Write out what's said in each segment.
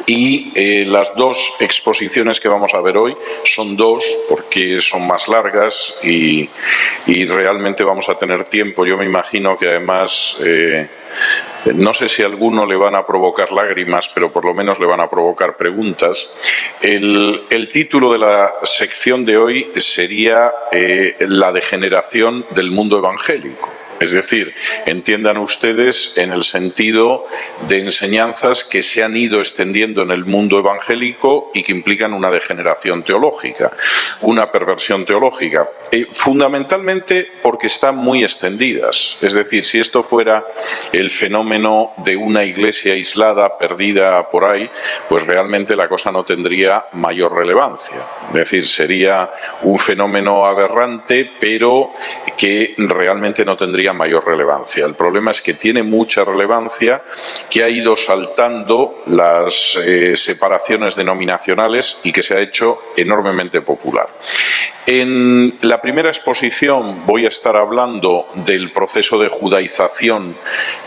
Y las dos exposiciones que vamos a ver hoy son dos, porque son más largas y realmente vamos a tener tiempo. Yo me imagino que además, no sé si a alguno le van a provocar lágrimas, pero por lo menos le van a provocar preguntas. El título de la sección de hoy sería La degeneración del mundo evangélico. Es decir, entiendan ustedes en el sentido de enseñanzas que se han ido extendiendo en el mundo evangélico y que implican una degeneración teológica, una perversión teológica, fundamentalmente porque están muy extendidas. Es decir, si esto fuera el fenómeno de una iglesia aislada, perdida por ahí, pues realmente la cosa no tendría mayor relevancia. Es decir, sería un fenómeno aberrante, pero que realmente no tendría mayor relevancia. El problema es que tiene mucha relevancia, que ha ido saltando las separaciones denominacionales y que se ha hecho enormemente popular. En la primera exposición voy a estar hablando del proceso de judaización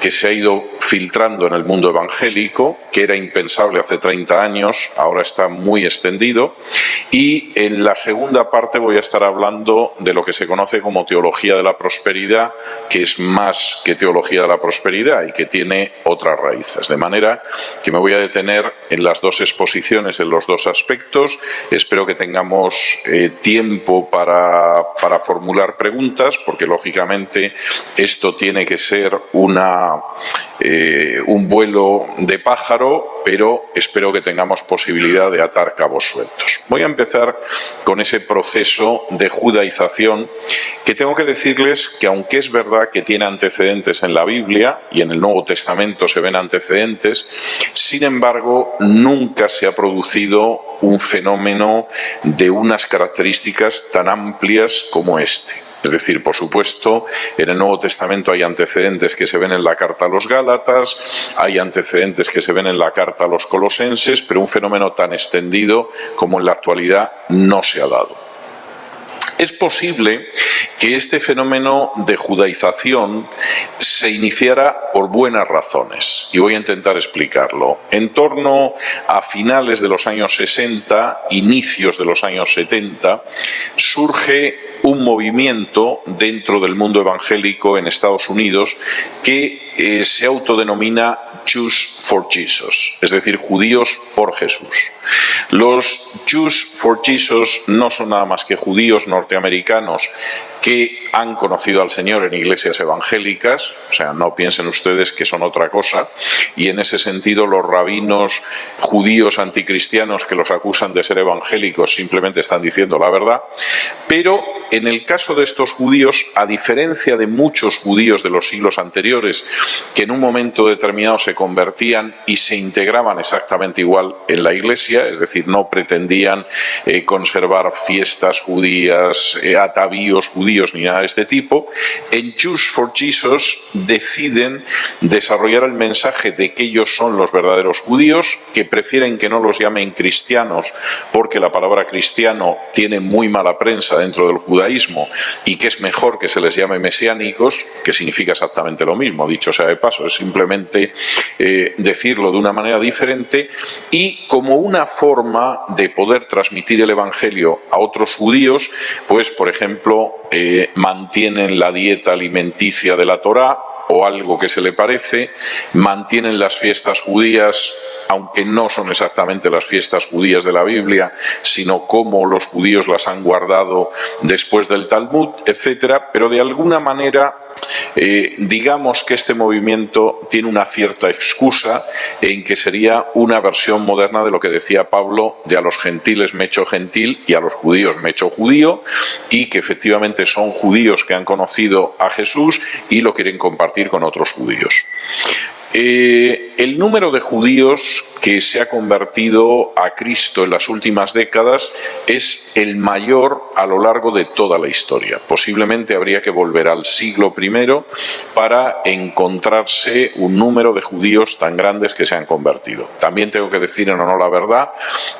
que se ha ido filtrando en el mundo evangélico, que era impensable hace 30 años, ahora está muy extendido. Y en la segunda parte voy a estar hablando de lo que se conoce como teología de la prosperidad, que es más que teología de la prosperidad y que tiene otras raíces. De manera que me voy a detener en las dos exposiciones, en los dos aspectos. Espero que tengamos tiempo para formular preguntas, porque lógicamente esto tiene que ser un vuelo de pájaro, pero espero que tengamos posibilidad de atar cabos sueltos. Voy a empezar con ese proceso de judaización que tengo que decirles que, aunque es verdad que tiene antecedentes en la Biblia y en el Nuevo Testamento se ven antecedentes, sin embargo nunca se ha producido un fenómeno de unas características tan amplias como este. Es decir, por supuesto, en el Nuevo Testamento hay antecedentes que se ven en la carta a los Gálatas, hay antecedentes que se ven en la carta a los Colosenses, pero un fenómeno tan extendido como en la actualidad no se ha dado. Es posible que este fenómeno de judaización se iniciara por buenas razones, y voy a intentar explicarlo. En torno a finales de los años 60, inicios de los años 70, surge un movimiento dentro del mundo evangélico en Estados Unidos que se autodenomina Jews for Jesus, es decir, judíos por Jesús. Los Jews for Jesus no son nada más que judíos norteamericanos que han conocido al Señor en iglesias evangélicas, o sea, no piensen ustedes que son otra cosa, y en ese sentido los rabinos judíos anticristianos que los acusan de ser evangélicos simplemente están diciendo la verdad, pero en el caso de estos judíos, a diferencia de muchos judíos de los siglos anteriores, que en un momento determinado se convertían y se integraban exactamente igual en la iglesia, es decir, no pretendían conservar fiestas judías, atavíos judíos ni nada de este tipo, en Jews for Jesus deciden desarrollar el mensaje de que ellos son los verdaderos judíos, que prefieren que no los llamen cristianos porque la palabra cristiano tiene muy mala prensa dentro del judaísmo y que es mejor que se les llame mesiánicos, que significa exactamente lo mismo, dicho sea de paso, es simplemente decirlo de una manera diferente, y como una forma de poder transmitir el evangelio a otros judíos, pues por ejemplo mantienen la dieta alimenticia de la Torá o algo que se le parece, mantienen las fiestas judías, aunque no son exactamente las fiestas judías de la Biblia, sino como los judíos las han guardado después del Talmud, etcétera, pero de alguna manera digamos que este movimiento tiene una cierta excusa en que sería una versión moderna de lo que decía Pablo de a los gentiles me he hecho gentil y a los judíos me he hecho judío, y que efectivamente son judíos que han conocido a Jesús y lo quieren compartir con otros judíos. El número de judíos que se ha convertido a Cristo en las últimas décadas es el mayor a lo largo de toda la historia. Posiblemente habría que volver al siglo I para encontrarse un número de judíos tan grandes que se han convertido. También tengo que decir en honor a la verdad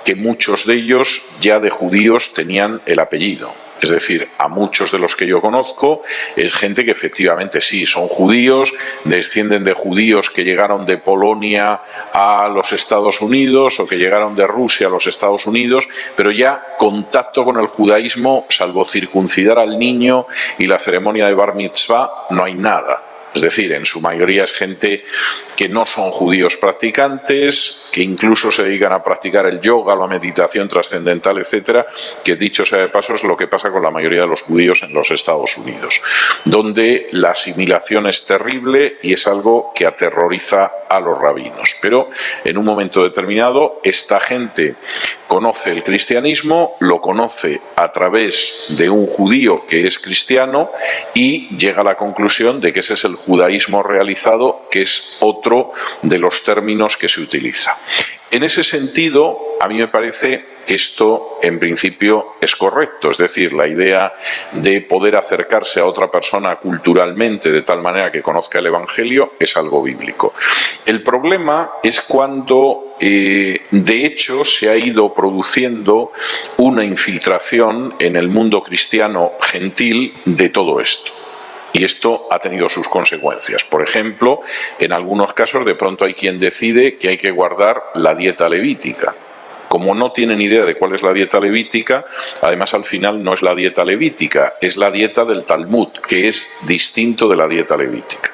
que muchos de ellos ya de judíos tenían el apellido. Es decir, a muchos de los que yo conozco es gente que efectivamente sí, son judíos, descienden de judíos que llegaron de Polonia a los Estados Unidos o que llegaron de Rusia a los Estados Unidos, pero ya contacto con el judaísmo, salvo circuncidar al niño y la ceremonia de Bar Mitzvah, no hay nada. Es decir, en su mayoría es gente que no son judíos practicantes, que incluso se dedican a practicar el yoga, la meditación trascendental, etcétera, que dicho sea de paso es lo que pasa con la mayoría de los judíos en los Estados Unidos, donde la asimilación es terrible y es algo que aterroriza a los rabinos. Pero en un momento determinado esta gente conoce el cristianismo, lo conoce a través de un judío que es cristiano y llega a la conclusión de que ese es el judaísmo realizado, que es otro de los términos que se utiliza. En ese sentido, a mí me parece que esto en principio es correcto, es decir, la idea de poder acercarse a otra persona culturalmente de tal manera que conozca el Evangelio es algo bíblico. El problema es cuando de hecho se ha ido produciendo una infiltración en el mundo cristiano gentil de todo esto. Y esto ha tenido sus consecuencias. Por ejemplo, en algunos casos de pronto hay quien decide que hay que guardar la dieta levítica. Como no tienen idea de cuál es la dieta levítica, además al final no es la dieta levítica, es la dieta del Talmud, que es distinto de la dieta levítica.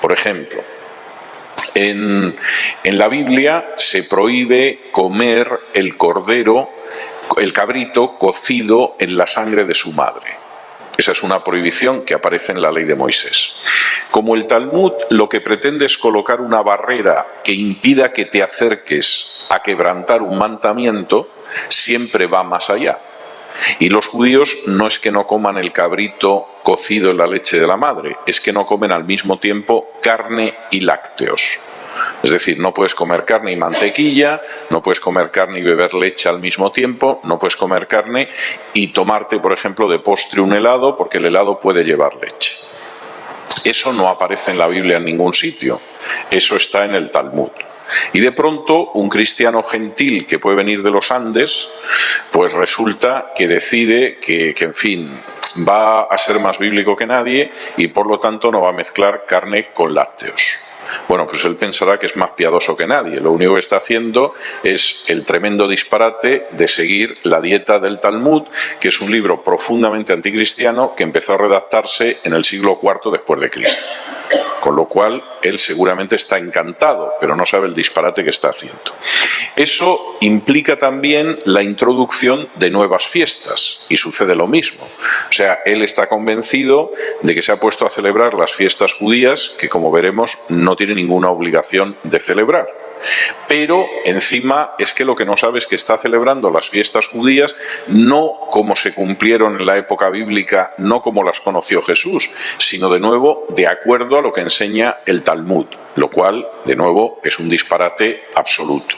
Por ejemplo, en la Biblia se prohíbe comer el cordero, el cabrito cocido en la sangre de su madre. Esa es una prohibición que aparece en la ley de Moisés. Como el Talmud lo que pretende es colocar una barrera que impida que te acerques a quebrantar un mandamiento, siempre va más allá. Y los judíos no es que no coman el cabrito cocido en la leche de la madre, es que no comen al mismo tiempo carne y lácteos. Es decir, no puedes comer carne y mantequilla, no puedes comer carne y beber leche al mismo tiempo, no puedes comer carne y tomarte, por ejemplo, de postre un helado, porque el helado puede llevar leche. Eso no aparece en la Biblia en ningún sitio, eso está en el Talmud. Y de pronto un cristiano gentil que puede venir de los Andes, pues resulta que decide que en fin, va a ser más bíblico que nadie y por lo tanto no va a mezclar carne con lácteos. Bueno, pues él pensará que es más piadoso que nadie. Lo único que está haciendo es el tremendo disparate de seguir la dieta del Talmud, que es un libro profundamente anticristiano que empezó a redactarse en el siglo IV después de Cristo. Con lo cual, él seguramente está encantado, pero no sabe el disparate que está haciendo. Eso implica también la introducción de nuevas fiestas, y sucede lo mismo. O sea, él está convencido de que se ha puesto a celebrar las fiestas judías, que como veremos no tiene ninguna obligación de celebrar. Pero encima es que lo que no sabe es que está celebrando las fiestas judías no como se cumplieron en la época bíblica, no como las conoció Jesús, sino de nuevo de acuerdo a lo que enseña el Talmud, lo cual de nuevo es un disparate absoluto.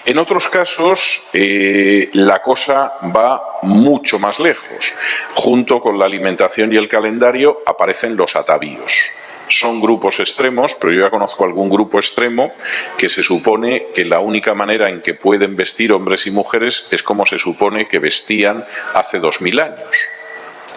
En otros casos la cosa va mucho más lejos. Junto con la alimentación y el calendario aparecen los atavíos. Son grupos extremos, pero yo ya conozco algún grupo extremo que se supone que la única manera en que pueden vestir hombres y mujeres es como se supone que vestían hace 2000 años.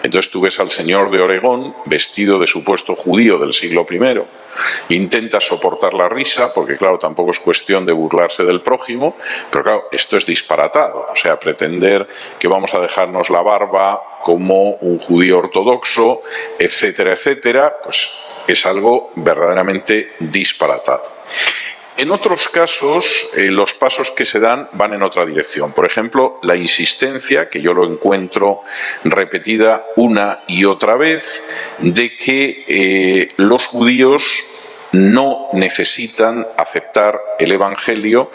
Entonces tú ves al señor de Oregón vestido de supuesto judío del siglo I, intenta soportar la risa, porque claro, tampoco es cuestión de burlarse del prójimo, pero claro, esto es disparatado, o sea, pretender que vamos a dejarnos la barba como un judío ortodoxo, etcétera, etcétera, pues es algo verdaderamente disparatado. En otros casos, los pasos que se dan van en otra dirección. Por ejemplo, la insistencia, que yo lo encuentro repetida una y otra vez, de que los judíos no necesitan aceptar el Evangelio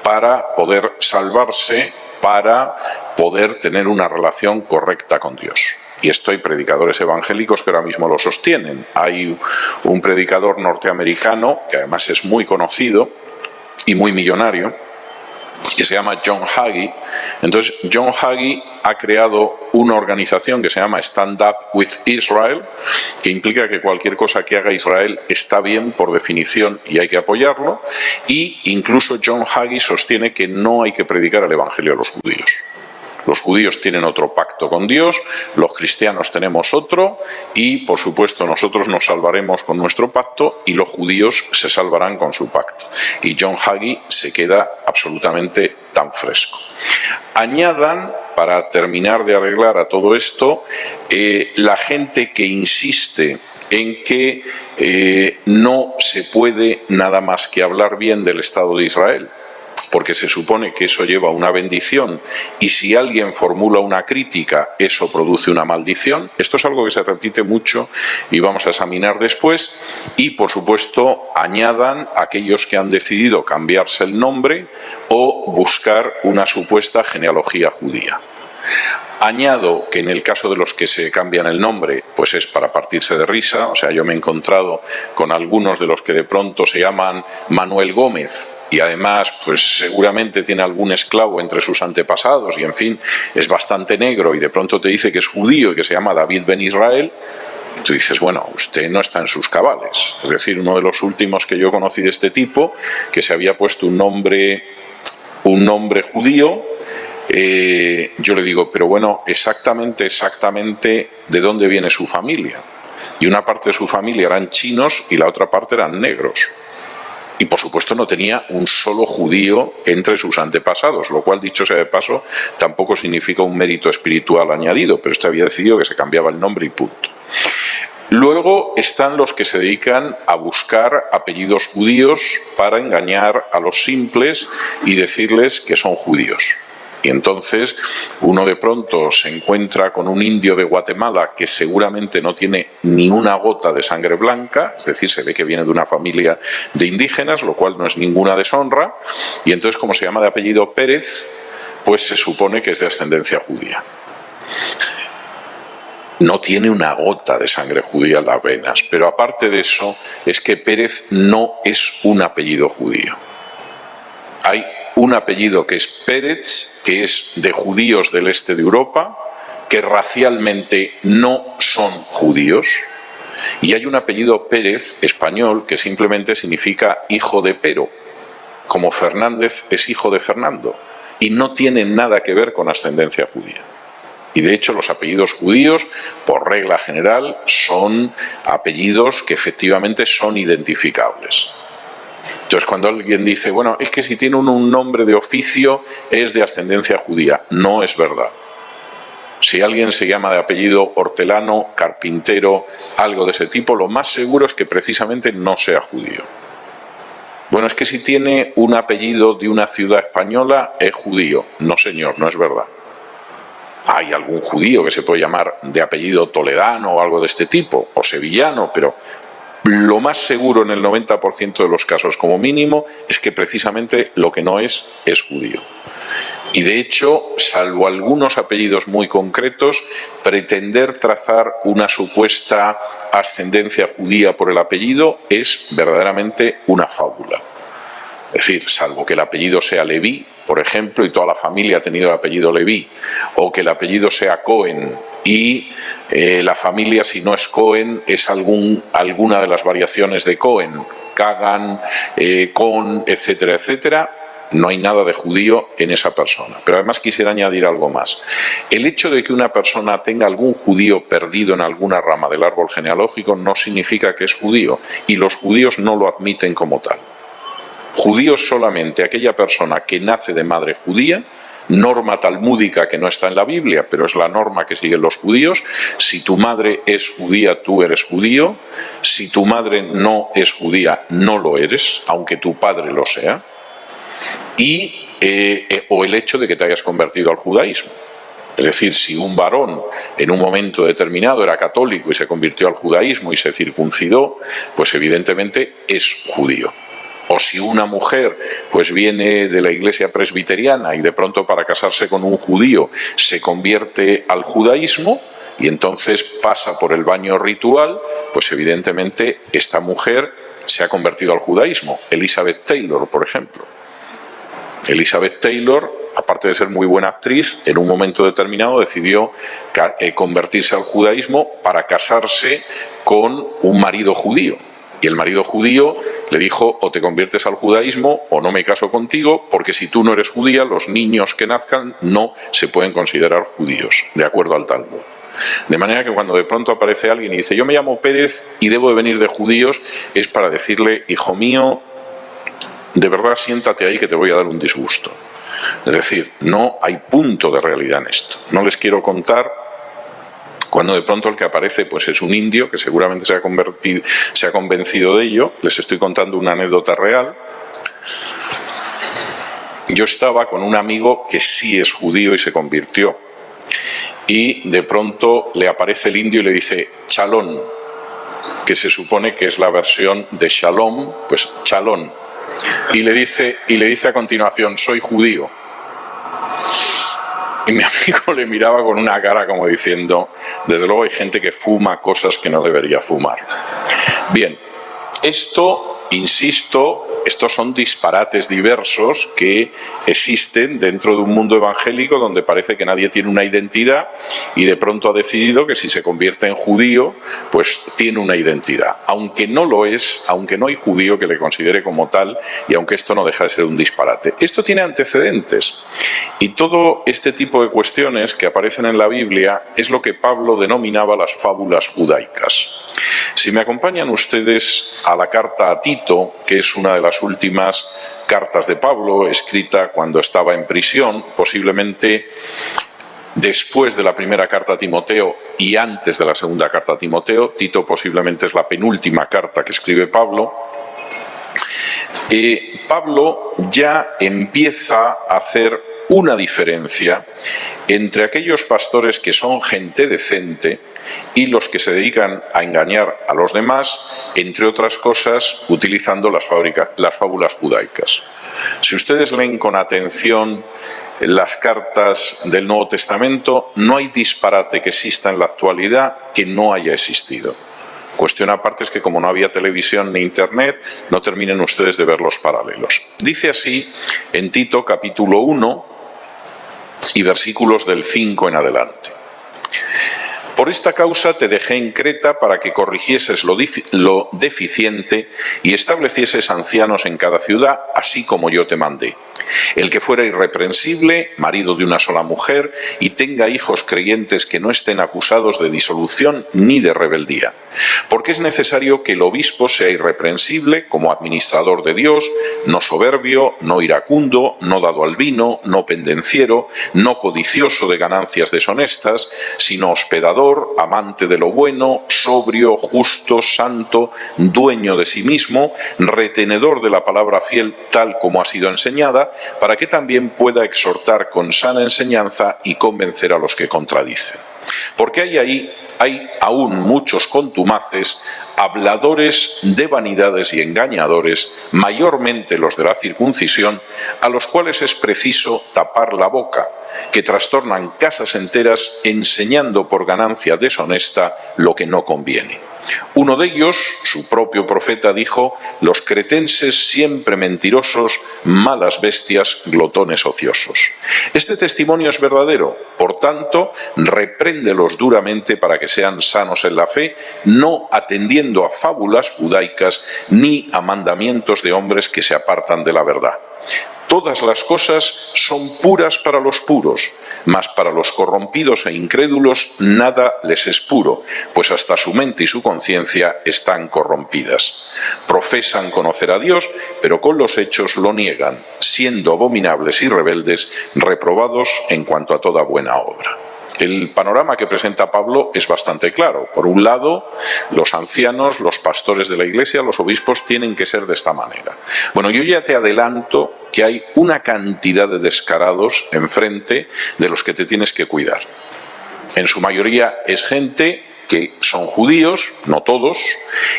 para poder salvarse, para poder tener una relación correcta con Dios. Y esto hay predicadores evangélicos que ahora mismo lo sostienen. Hay un predicador norteamericano, que además es muy conocido y muy millonario, que se llama John Hagee. Entonces, John Hagee ha creado una organización que se llama Stand Up with Israel, que implica que cualquier cosa que haga Israel está bien por definición y hay que apoyarlo. Y incluso John Hagee sostiene que no hay que predicar el Evangelio a los judíos. Los judíos tienen otro pacto con Dios, los cristianos tenemos otro y, por supuesto, nosotros nos salvaremos con nuestro pacto y los judíos se salvarán con su pacto. Y John Hagee se queda absolutamente tan fresco. Añadan, para terminar de arreglar a todo esto, la gente que insiste en que no se puede nada más que hablar bien del Estado de Israel, porque se supone que eso lleva una bendición y si alguien formula una crítica, eso produce una maldición. Esto es algo que se repite mucho y vamos a examinar después. Y, por supuesto, añadan aquellos que han decidido cambiarse el nombre o buscar una supuesta genealogía judía. Añado que en el caso de los que se cambian el nombre, pues es para partirse de risa. O sea, yo me he encontrado con algunos de los que de pronto se llaman Manuel Gómez y además pues seguramente tiene algún esclavo entre sus antepasados y en fin, es bastante negro y de pronto te dice que es judío y que se llama David Ben Israel. Y tú dices, bueno, usted no está en sus cabales. Es decir, uno de los últimos que yo conocí de este tipo, que se había puesto un nombre judío, yo le digo, pero bueno, exactamente de dónde viene su familia. Y una parte de su familia eran chinos y la otra parte eran negros. Y por supuesto no tenía un solo judío entre sus antepasados, lo cual, dicho sea de paso, tampoco significa un mérito espiritual añadido, pero este había decidido que se cambiaba el nombre y punto. Luego están los que se dedican a buscar apellidos judíos para engañar a los simples y decirles que son judíos. Y entonces uno de pronto se encuentra con un indio de Guatemala que seguramente no tiene ni una gota de sangre blanca, es decir, se ve que viene de una familia de indígenas, lo cual no es ninguna deshonra, y entonces como se llama de apellido Pérez, pues se supone que es de ascendencia judía. No tiene una gota de sangre judía en las venas, pero aparte de eso es que Pérez no es un apellido judío. Hay un apellido que es Pérez, que es de judíos del este de Europa, que racialmente no son judíos, y hay un apellido Pérez español que simplemente significa hijo de Pero, como Fernández es hijo de Fernando, y no tiene nada que ver con ascendencia judía. Y de hecho los apellidos judíos, por regla general, son apellidos que efectivamente son identificables. Entonces, cuando alguien dice, bueno, es que si tiene un nombre de oficio es de ascendencia judía, no es verdad. Si alguien se llama de apellido hortelano, carpintero, algo de ese tipo, lo más seguro es que precisamente no sea judío. Bueno, es que si tiene un apellido de una ciudad española es judío. No, señor, no es verdad. Hay algún judío que se puede llamar de apellido toledano o algo de este tipo, o sevillano, pero lo más seguro en el 90% de los casos como mínimo es que precisamente lo que no es judío. Y de hecho, salvo algunos apellidos muy concretos, pretender trazar una supuesta ascendencia judía por el apellido es verdaderamente una fábula. Es decir, salvo que el apellido sea Leví, por ejemplo, y toda la familia ha tenido el apellido Leví, o que el apellido sea Cohen y la familia, si no es Cohen, es alguna de las variaciones de Cohen, Kagan, Con, etcétera, etcétera. No hay nada de judío en esa persona. Pero además quisiera añadir algo más. El hecho de que una persona tenga algún judío perdido en alguna rama del árbol genealógico no significa que es judío, y los judíos no lo admiten como tal. Judío es solamente aquella persona que nace de madre judía, norma talmúdica que no está en la Biblia, pero es la norma que siguen los judíos. Si tu madre es judía, tú eres judío. Si tu madre no es judía, no lo eres, aunque tu padre lo sea. O el hecho de que te hayas convertido al judaísmo. Es decir, si un varón en un momento determinado era católico y se convirtió al judaísmo y se circuncidó, pues evidentemente es judío. O si una mujer pues viene de la iglesia presbiteriana y de pronto para casarse con un judío se convierte al judaísmo y entonces pasa por el baño ritual, pues evidentemente esta mujer se ha convertido al judaísmo. Elizabeth Taylor, por ejemplo. Elizabeth Taylor, aparte de ser muy buena actriz, en un momento determinado decidió convertirse al judaísmo para casarse con un marido judío. Y el marido judío le dijo: o te conviertes al judaísmo o no me caso contigo, porque si tú no eres judía, los niños que nazcan no se pueden considerar judíos, de acuerdo al Talmud. De manera que cuando de pronto aparece alguien y dice: yo me llamo Pérez y debo de venir de judíos, es para decirle: hijo mío, de verdad siéntate ahí que te voy a dar un disgusto. Es decir, no hay punto de realidad en esto. No les quiero contar cuando de pronto el que aparece pues es un indio que seguramente se ha convencido de ello. Les estoy contando una anécdota real. Yo estaba con un amigo que sí es judío y se convirtió. Y de pronto le aparece el indio y le dice: chalón, que se supone que es la versión de shalom, pues chalón. Y le dice a continuación: soy judío. Y mi amigo le miraba con una cara como diciendo: desde luego hay gente que fuma cosas que no debería fumar. Bien, esto, insisto, estos son disparates diversos que existen dentro de un mundo evangélico donde parece que nadie tiene una identidad y de pronto ha decidido que si se convierte en judío, pues tiene una identidad. Aunque no lo es, aunque no hay judío que le considere como tal, y aunque esto no deja de ser un disparate. Esto tiene antecedentes y todo este tipo de cuestiones que aparecen en la Biblia es lo que Pablo denominaba las fábulas judaicas. Si me acompañan ustedes a la carta a Tito, que es una de las últimas cartas de Pablo, escrita cuando estaba en prisión, posiblemente después de la primera carta a Timoteo y antes de la segunda carta a Timoteo. Tito posiblemente es la penúltima carta que escribe Pablo. Pablo ya empieza a hacer una diferencia entre aquellos pastores que son gente decente y los que se dedican a engañar a los demás, entre otras cosas, utilizando las fábulas judaicas. Si ustedes leen con atención las cartas del Nuevo Testamento, no hay disparate que exista en la actualidad que no haya existido. Cuestión aparte es que como no había televisión ni internet, no terminen ustedes de ver los paralelos. Dice así en Tito capítulo 1 y versículos del 5 en adelante: por esta causa te dejé en Creta para que corrigieses lo deficiente y establecieses ancianos en cada ciudad, así como yo te mandé. El que fuera irreprensible, marido de una sola mujer, y tenga hijos creyentes que no estén acusados de disolución ni de rebeldía. Porque es necesario que el obispo sea irreprensible como administrador de Dios, no soberbio, no iracundo, no dado al vino, no pendenciero, no codicioso de ganancias deshonestas, sino hospedador, amante de lo bueno, sobrio, justo, santo, dueño de sí mismo, retenedor de la palabra fiel tal como ha sido enseñada, para que también pueda exhortar con sana enseñanza y convencer a los que contradicen. Porque hay aún muchos contumaces, habladores de vanidades y engañadores, mayormente los de la circuncisión, a los cuales es preciso tapar la boca, que trastornan casas enteras enseñando por ganancia deshonesta lo que no conviene. Uno de ellos, su propio profeta, dijo: los cretenses siempre mentirosos, malas bestias, glotones ociosos. Este testimonio es verdadero, por tanto, repréndelos duramente para que sean sanos en la fe, no atendiendo a fábulas judaicas ni a mandamientos de hombres que se apartan de la verdad. Todas las cosas son puras para los puros, mas para los corrompidos e incrédulos nada les es puro, pues hasta su mente y su conciencia están corrompidas. Profesan conocer a Dios, pero con los hechos lo niegan, siendo abominables y rebeldes, reprobados en cuanto a toda buena obra. El panorama que presenta Pablo es bastante claro. Por un lado, los ancianos, los pastores de la Iglesia, los obispos tienen que ser de esta manera. Bueno, yo ya te adelanto que hay una cantidad de descarados enfrente de los que te tienes que cuidar. En su mayoría es gente que son judíos, no todos,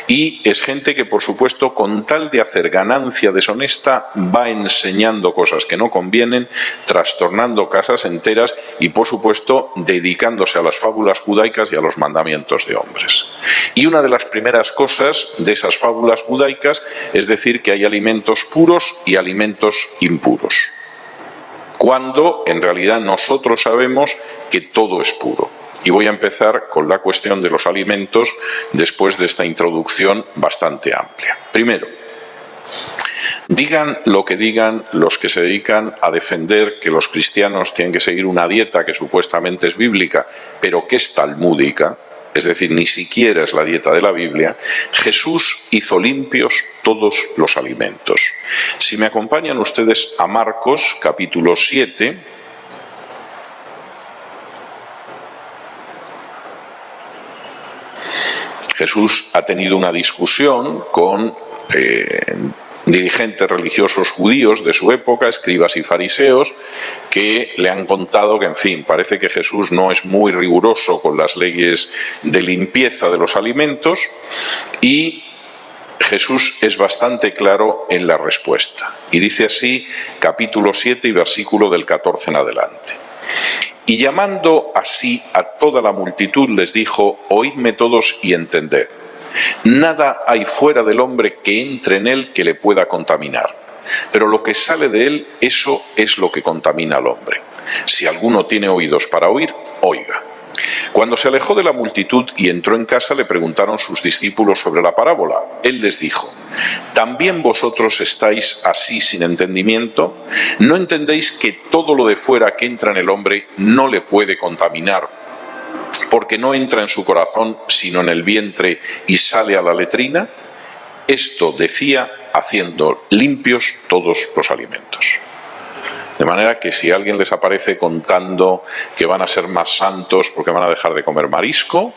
y es gente que, por supuesto, con tal de hacer ganancia deshonesta, va enseñando cosas que no convienen, trastornando casas enteras y, por supuesto, dedicándose a las fábulas judaicas y a los mandamientos de hombres. Y una de las primeras cosas de esas fábulas judaicas es decir que hay alimentos puros y alimentos impuros, cuando en realidad nosotros sabemos que todo es puro. Y voy a empezar con la cuestión de los alimentos después de esta introducción bastante amplia. Primero, digan lo que digan los que se dedican a defender que los cristianos tienen que seguir una dieta que supuestamente es bíblica, pero que es talmúdica, es decir, ni siquiera es la dieta de la Biblia. Jesús hizo limpios todos los alimentos. Si me acompañan ustedes a Marcos, capítulo 7, Jesús ha tenido una discusión con dirigentes religiosos judíos de su época, escribas y fariseos, que le han contado que, en fin, parece que Jesús no es muy riguroso con las leyes de limpieza de los alimentos, y Jesús es bastante claro en la respuesta. Y dice así, capítulo 7 y versículo del 14 en adelante. Y llamando así a toda la multitud les dijo: oídme todos y entended. Nada hay fuera del hombre que entre en él que le pueda contaminar, pero lo que sale de él, eso es lo que contamina al hombre. Si alguno tiene oídos para oír, oiga. Cuando se alejó de la multitud y entró en casa, le preguntaron sus discípulos sobre la parábola. Él les dijo: ¿también vosotros estáis así sin entendimiento? ¿No entendéis que todo lo de fuera que entra en el hombre no le puede contaminar, porque no entra en su corazón sino en el vientre y sale a la letrina? Esto decía haciendo limpios todos los alimentos. De manera que si alguien les aparece contando que van a ser más santos porque van a dejar de comer marisco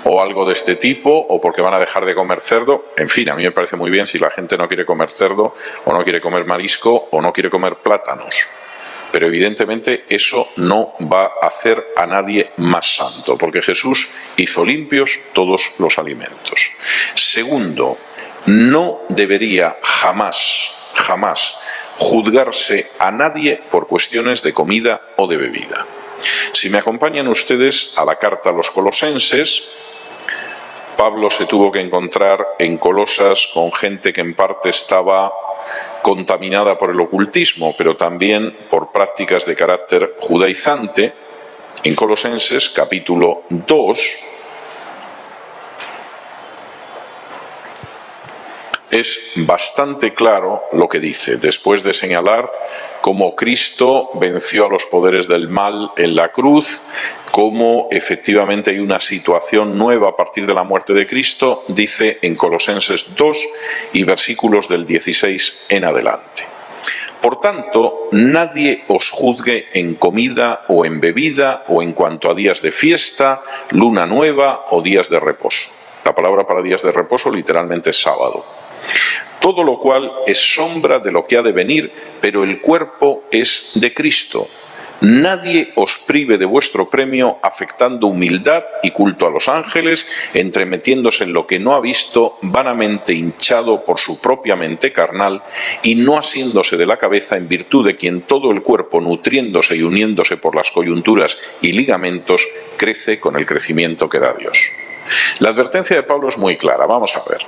o algo de este tipo, o porque van a dejar de comer cerdo, en fin, a mí me parece muy bien si la gente no quiere comer cerdo o no quiere comer marisco o no quiere comer plátanos. Pero evidentemente eso no va a hacer a nadie más santo, porque Jesús hizo limpios todos los alimentos. Segundo, no debería jamás juzgarse a nadie por cuestiones de comida o de bebida. Si me acompañan ustedes a la carta a los Colosenses, Pablo se tuvo que encontrar en Colosas con gente que en parte estaba contaminada por el ocultismo, pero también por prácticas de carácter judaizante. En Colosenses, capítulo 2, es bastante claro lo que dice, después de señalar cómo Cristo venció a los poderes del mal en la cruz, cómo efectivamente hay una situación nueva a partir de la muerte de Cristo. Dice en Colosenses 2 y versículos del 16 en adelante: por tanto, nadie os juzgue en comida o en bebida o en cuanto a días de fiesta, luna nueva o días de reposo. La palabra para días de reposo literalmente es sábado. Todo lo cual es sombra de lo que ha de venir, pero el cuerpo es de Cristo. Nadie os prive de vuestro premio afectando humildad y culto a los ángeles, entremetiéndose en lo que no ha visto, vanamente hinchado por su propia mente carnal, y no asiéndose de la cabeza, en virtud de quien todo el cuerpo, nutriéndose y uniéndose por las coyunturas y ligamentos, crece con el crecimiento que da Dios. La advertencia de Pablo es muy clara. Vamos a ver.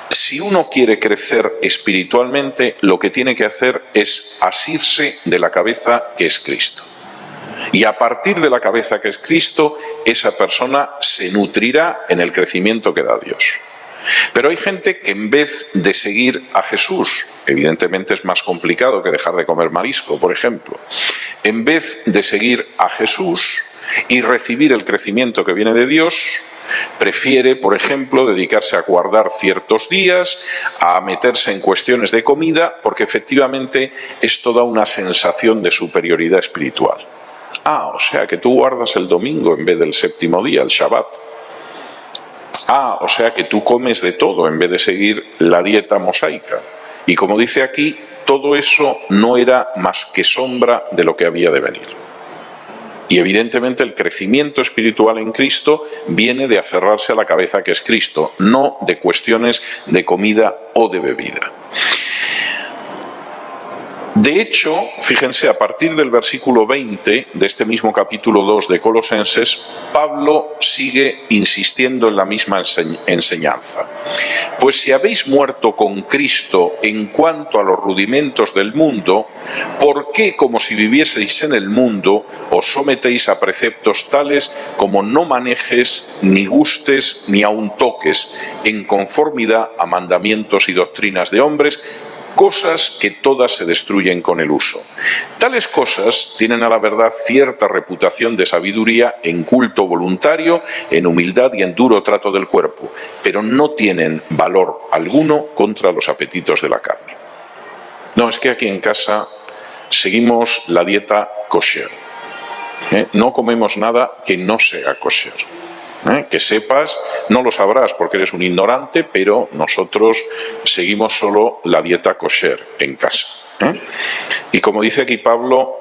Si uno quiere crecer espiritualmente, lo que tiene que hacer es asirse de la cabeza que es Cristo. Y a partir de la cabeza que es Cristo, esa persona se nutrirá en el crecimiento que da Dios. Pero hay gente que en vez de seguir a Jesús, evidentemente es más complicado que dejar de comer marisco, por ejemplo, en vez de seguir a Jesús y recibir el crecimiento que viene de Dios, prefiere, por ejemplo, dedicarse a guardar ciertos días, a meterse en cuestiones de comida, porque efectivamente esto da una sensación de superioridad espiritual. O sea que tú guardas el domingo en vez del séptimo día, el Shabbat. O sea que tú comes de todo en vez de seguir la dieta mosaica. Y como dice aquí, todo eso no era más que sombra de lo que había de venir. Y evidentemente el crecimiento espiritual en Cristo viene de aferrarse a la cabeza que es Cristo, no de cuestiones de comida o de bebida. De hecho, fíjense, a partir del versículo 20 de este mismo capítulo 2 de Colosenses, Pablo sigue insistiendo en la misma enseñanza. Pues si habéis muerto con Cristo en cuanto a los rudimentos del mundo, ¿por qué, como si vivieseis en el mundo, os sometéis a preceptos tales como no manejes, ni gustes, ni aun toques, en conformidad a mandamientos y doctrinas de hombres, cosas que todas se destruyen con el uso? Tales cosas tienen a la verdad cierta reputación de sabiduría en culto voluntario, en humildad y en duro trato del cuerpo, pero no tienen valor alguno contra los apetitos de la carne. No, es que aquí en casa seguimos la dieta kosher. No comemos nada que no sea kosher. Que sepas, no lo sabrás porque eres un ignorante, pero nosotros seguimos solo la dieta kosher en casa. Y como dice aquí Pablo,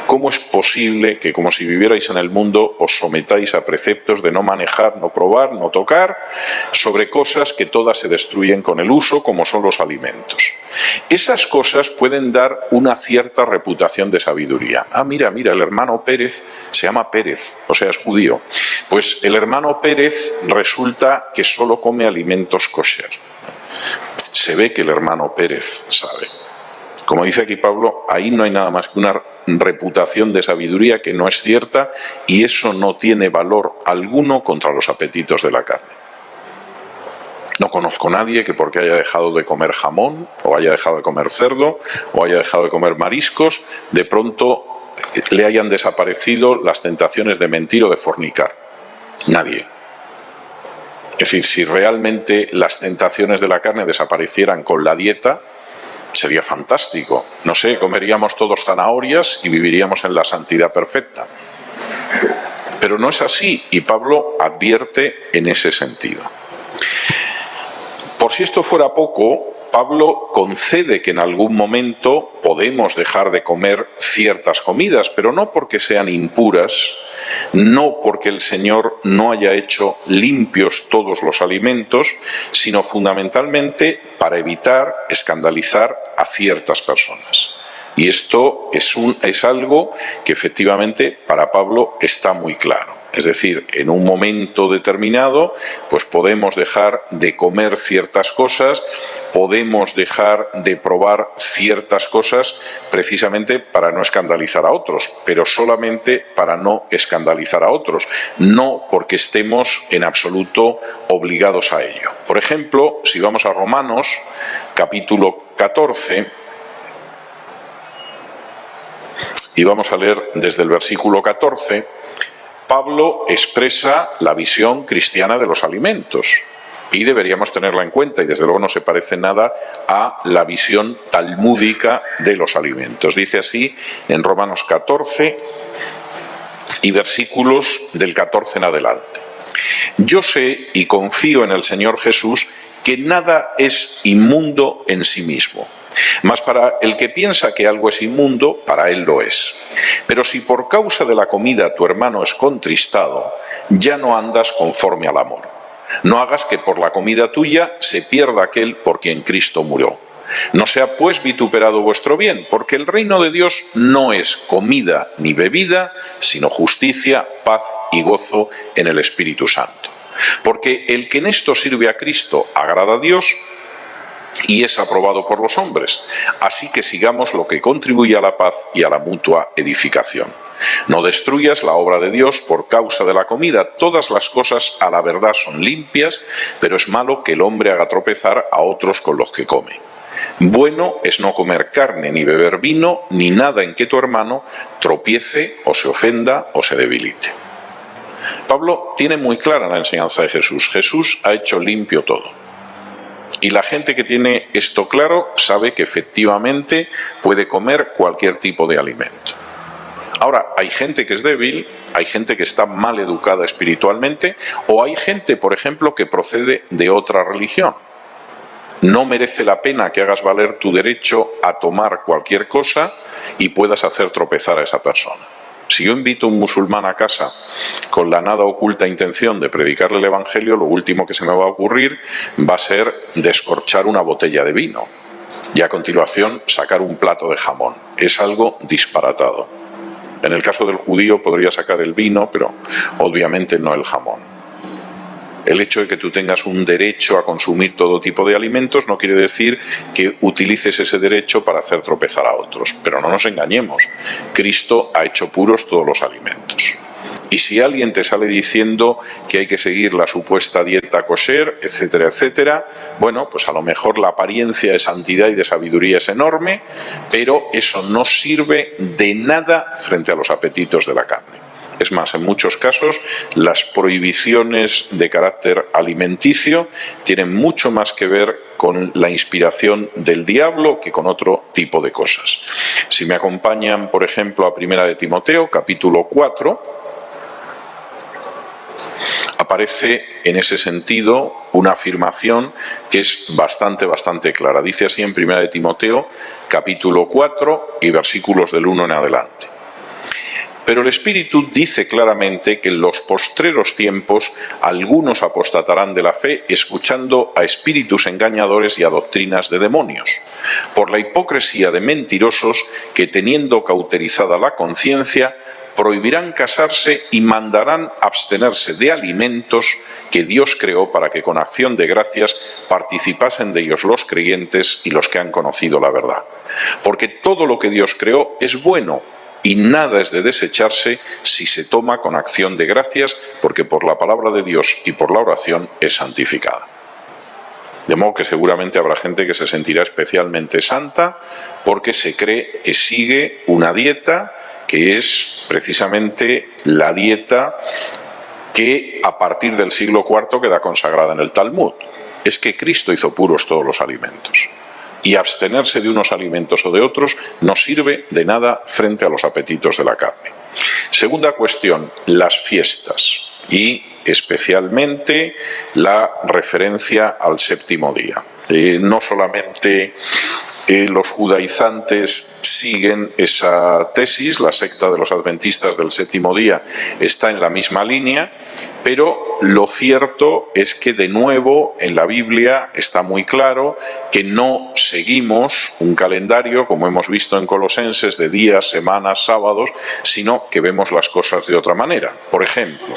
¿cómo es posible que, como si vivierais en el mundo, os sometáis a preceptos de no manejar, no probar, no tocar, sobre cosas que todas se destruyen con el uso, como son los alimentos? Esas cosas pueden dar una cierta reputación de sabiduría. Mira, el hermano Pérez se llama Pérez, o sea, es judío. Pues el hermano Pérez resulta que solo come alimentos kosher. Se ve que el hermano Pérez sabe. Como dice aquí Pablo, ahí no hay nada más que una reputación de sabiduría que no es cierta, y eso no tiene valor alguno contra los apetitos de la carne. No conozco a nadie que porque haya dejado de comer jamón, o haya dejado de comer cerdo, o haya dejado de comer mariscos, de pronto le hayan desaparecido las tentaciones de mentir o de fornicar. Nadie. Es decir, si realmente las tentaciones de la carne desaparecieran con la dieta, sería fantástico. No sé, comeríamos todos zanahorias y viviríamos en la santidad perfecta. Pero no es así, y Pablo advierte en ese sentido. Por si esto fuera poco, Pablo concede que en algún momento podemos dejar de comer ciertas comidas, pero no porque sean impuras, no porque el Señor no haya hecho limpios todos los alimentos, sino fundamentalmente para evitar escandalizar a ciertas personas. Y esto es algo que efectivamente para Pablo está muy claro. Es decir, en un momento determinado, pues podemos dejar de comer ciertas cosas, podemos dejar de probar ciertas cosas precisamente para no escandalizar a otros, pero solamente para no escandalizar a otros, no porque estemos en absoluto obligados a ello. Por ejemplo, si vamos a Romanos, capítulo 14, y vamos a leer desde el versículo 14, Pablo expresa la visión cristiana de los alimentos y deberíamos tenerla en cuenta, y desde luego no se parece nada a la visión talmúdica de los alimentos. Dice así en Romanos 14 y versículos del 14 en adelante: yo sé y confío en el Señor Jesús que nada es inmundo en sí mismo. Mas para el que piensa que algo es inmundo, para él lo es. Pero si por causa de la comida tu hermano es contristado, ya no andas conforme al amor. No hagas que por la comida tuya se pierda aquel por quien Cristo murió. No sea pues vituperado vuestro bien, porque el reino de Dios no es comida ni bebida, sino justicia, paz y gozo en el Espíritu Santo. Porque el que en esto sirve a Cristo agrada a Dios y es aprobado por los hombres. Así que sigamos lo que contribuye a la paz y a la mutua edificación. No destruyas la obra de Dios por causa de la comida. Todas las cosas a la verdad son limpias, pero es malo que el hombre haga tropezar a otros con los que come. Bueno es no comer carne, ni beber vino, ni nada en que tu hermano tropiece o se ofenda o se debilite. Pablo tiene muy clara la enseñanza de Jesús. Jesús ha hecho limpio todo. Y la gente que tiene esto claro sabe que efectivamente puede comer cualquier tipo de alimento. Ahora, hay gente que es débil, hay gente que está mal educada espiritualmente, o hay gente, por ejemplo, que procede de otra religión. No merece la pena que hagas valer tu derecho a tomar cualquier cosa y puedas hacer tropezar a esa persona. Si yo invito a un musulmán a casa con la nada oculta intención de predicarle el Evangelio, lo último que se me va a ocurrir va a ser descorchar una botella de vino. y a continuación sacar un plato de jamón. Es algo disparatado. En el caso del judío podría sacar el vino, pero obviamente no el jamón. El hecho de que tú tengas un derecho a consumir todo tipo de alimentos no quiere decir que utilices ese derecho para hacer tropezar a otros. Pero no nos engañemos, Cristo ha hecho puros todos los alimentos. Y si alguien te sale diciendo que hay que seguir la supuesta dieta kosher, etcétera, etcétera, bueno, pues a lo mejor la apariencia de santidad y de sabiduría es enorme, pero eso no sirve de nada frente a los apetitos de la carne. Es más, en muchos casos las prohibiciones de carácter alimenticio tienen mucho más que ver con la inspiración del diablo que con otro tipo de cosas. Si me acompañan, por ejemplo, a 1 de Timoteo, capítulo 4, aparece en ese sentido una afirmación que es bastante clara. Dice así en 1 de Timoteo, capítulo 4 y versículos del 1 en adelante. Pero el Espíritu dice claramente que en los postreros tiempos algunos apostatarán de la fe escuchando a espíritus engañadores y a doctrinas de demonios, por la hipocresía de mentirosos que, teniendo cauterizada la conciencia, prohibirán casarse y mandarán abstenerse de alimentos que Dios creó para que con acción de gracias participasen de ellos los creyentes y los que han conocido la verdad. Porque todo lo que Dios creó es bueno, y nada es de desecharse si se toma con acción de gracias, porque por la palabra de Dios y por la oración es santificada. De modo que seguramente habrá gente que se sentirá especialmente santa porque se cree que sigue una dieta que es precisamente la dieta que a partir del siglo IV queda consagrada en el Talmud. Es que Cristo hizo puros todos los alimentos. Y abstenerse de unos alimentos o de otros no sirve de nada frente a los apetitos de la carne. Segunda cuestión, las fiestas y especialmente la referencia al séptimo día. No solamente los judaizantes siguen esa tesis, la secta de los adventistas del séptimo día está en la misma línea, pero lo cierto es que de nuevo en la Biblia está muy claro que no seguimos un calendario, como hemos visto en Colosenses, de días, semanas, sábados, sino que vemos las cosas de otra manera. Por ejemplo,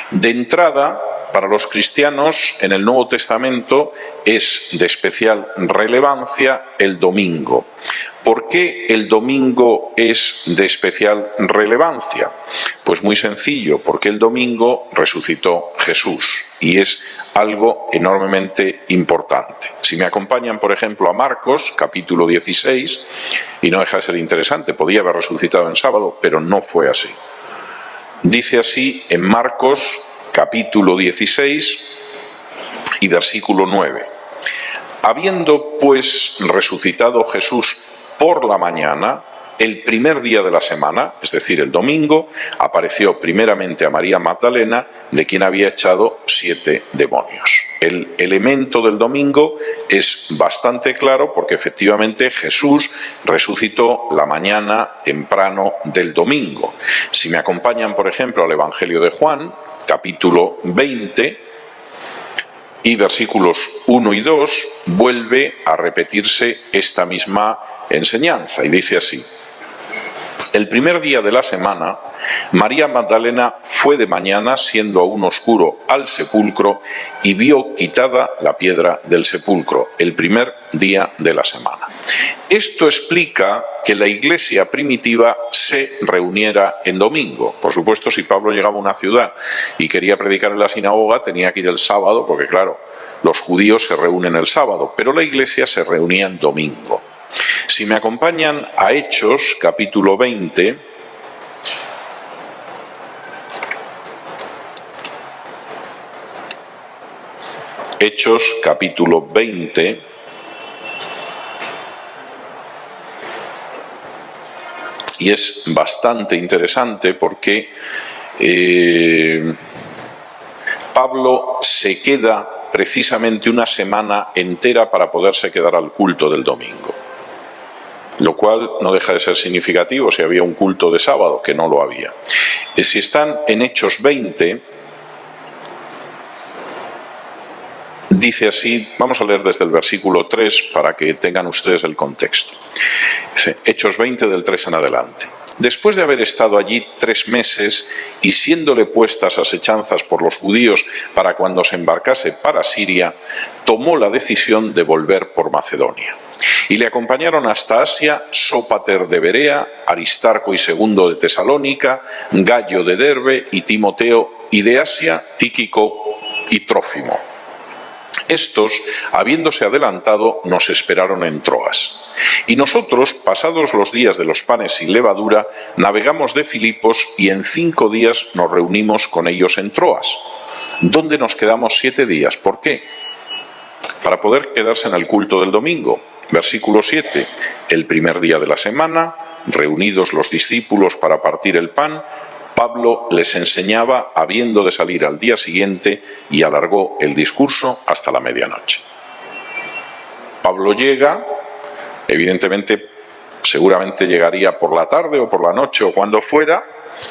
de entrada, para los cristianos, en el Nuevo Testamento es de especial relevancia el domingo. ¿Por qué el domingo es de especial relevancia? Pues muy sencillo, porque el domingo resucitó Jesús y es algo enormemente importante. Si me acompañan, por ejemplo, a Marcos, capítulo 16, y no deja de ser interesante, podía haber resucitado en sábado, pero no fue así. Dice así en Marcos, capítulo 16 y versículo 9. Habiendo pues resucitado Jesús por la mañana, el primer día de la semana, es decir, el domingo, apareció primeramente a María Magdalena, de quien había echado 7 demonios. El elemento del domingo es bastante claro porque efectivamente Jesús resucitó la mañana temprano del domingo. Si me acompañan, por ejemplo, al Evangelio de Juan, capítulo 20 y versículos 1 y 2, vuelve a repetirse esta misma enseñanza y dice así: el primer día de la semana, María Magdalena fue de mañana, siendo aún oscuro, al sepulcro y vio quitada la piedra del sepulcro, el primer día de la semana. Esto explica que la iglesia primitiva se reuniera en domingo. Por supuesto, si Pablo llegaba a una ciudad y quería predicar en la sinagoga, tenía que ir el sábado, porque claro, los judíos se reúnen el sábado, pero la iglesia se reunía en domingo. Si me acompañan a Hechos, capítulo 20, Hechos, capítulo 20, y es bastante interesante porque Pablo se queda precisamente una semana entera para poderse quedar al culto del domingo. Lo cual no deja de ser significativo si había un culto de sábado, que no lo había. Si están en Hechos 20, Dice así, vamos a leer desde el versículo 3 para que tengan ustedes el contexto. Dice, Hechos 20 del 3 en adelante. Después de haber estado allí 3 meses y siéndole puestas asechanzas por los judíos para cuando se embarcase para Siria, tomó la decisión de volver por Macedonia. Y le acompañaron hasta Asia Sópater de Berea, Aristarco y Segundo de Tesalónica, Gallo de Derbe y Timoteo, y de Asia Tíquico y Trófimo. Estos, habiéndose adelantado, nos esperaron en Troas. Y nosotros, pasados los días de los panes sin levadura, navegamos de Filipos y en 5 días nos reunimos con ellos en Troas, donde nos quedamos 7 días. ¿Por qué? Para poder quedarse en el culto del domingo. Versículo 7. El primer día de la semana, reunidos los discípulos para partir el pan, Pablo les enseñaba habiendo de salir al día siguiente y alargó el discurso hasta la medianoche. Pablo llega, evidentemente, seguramente llegaría por la tarde o por la noche o cuando fuera.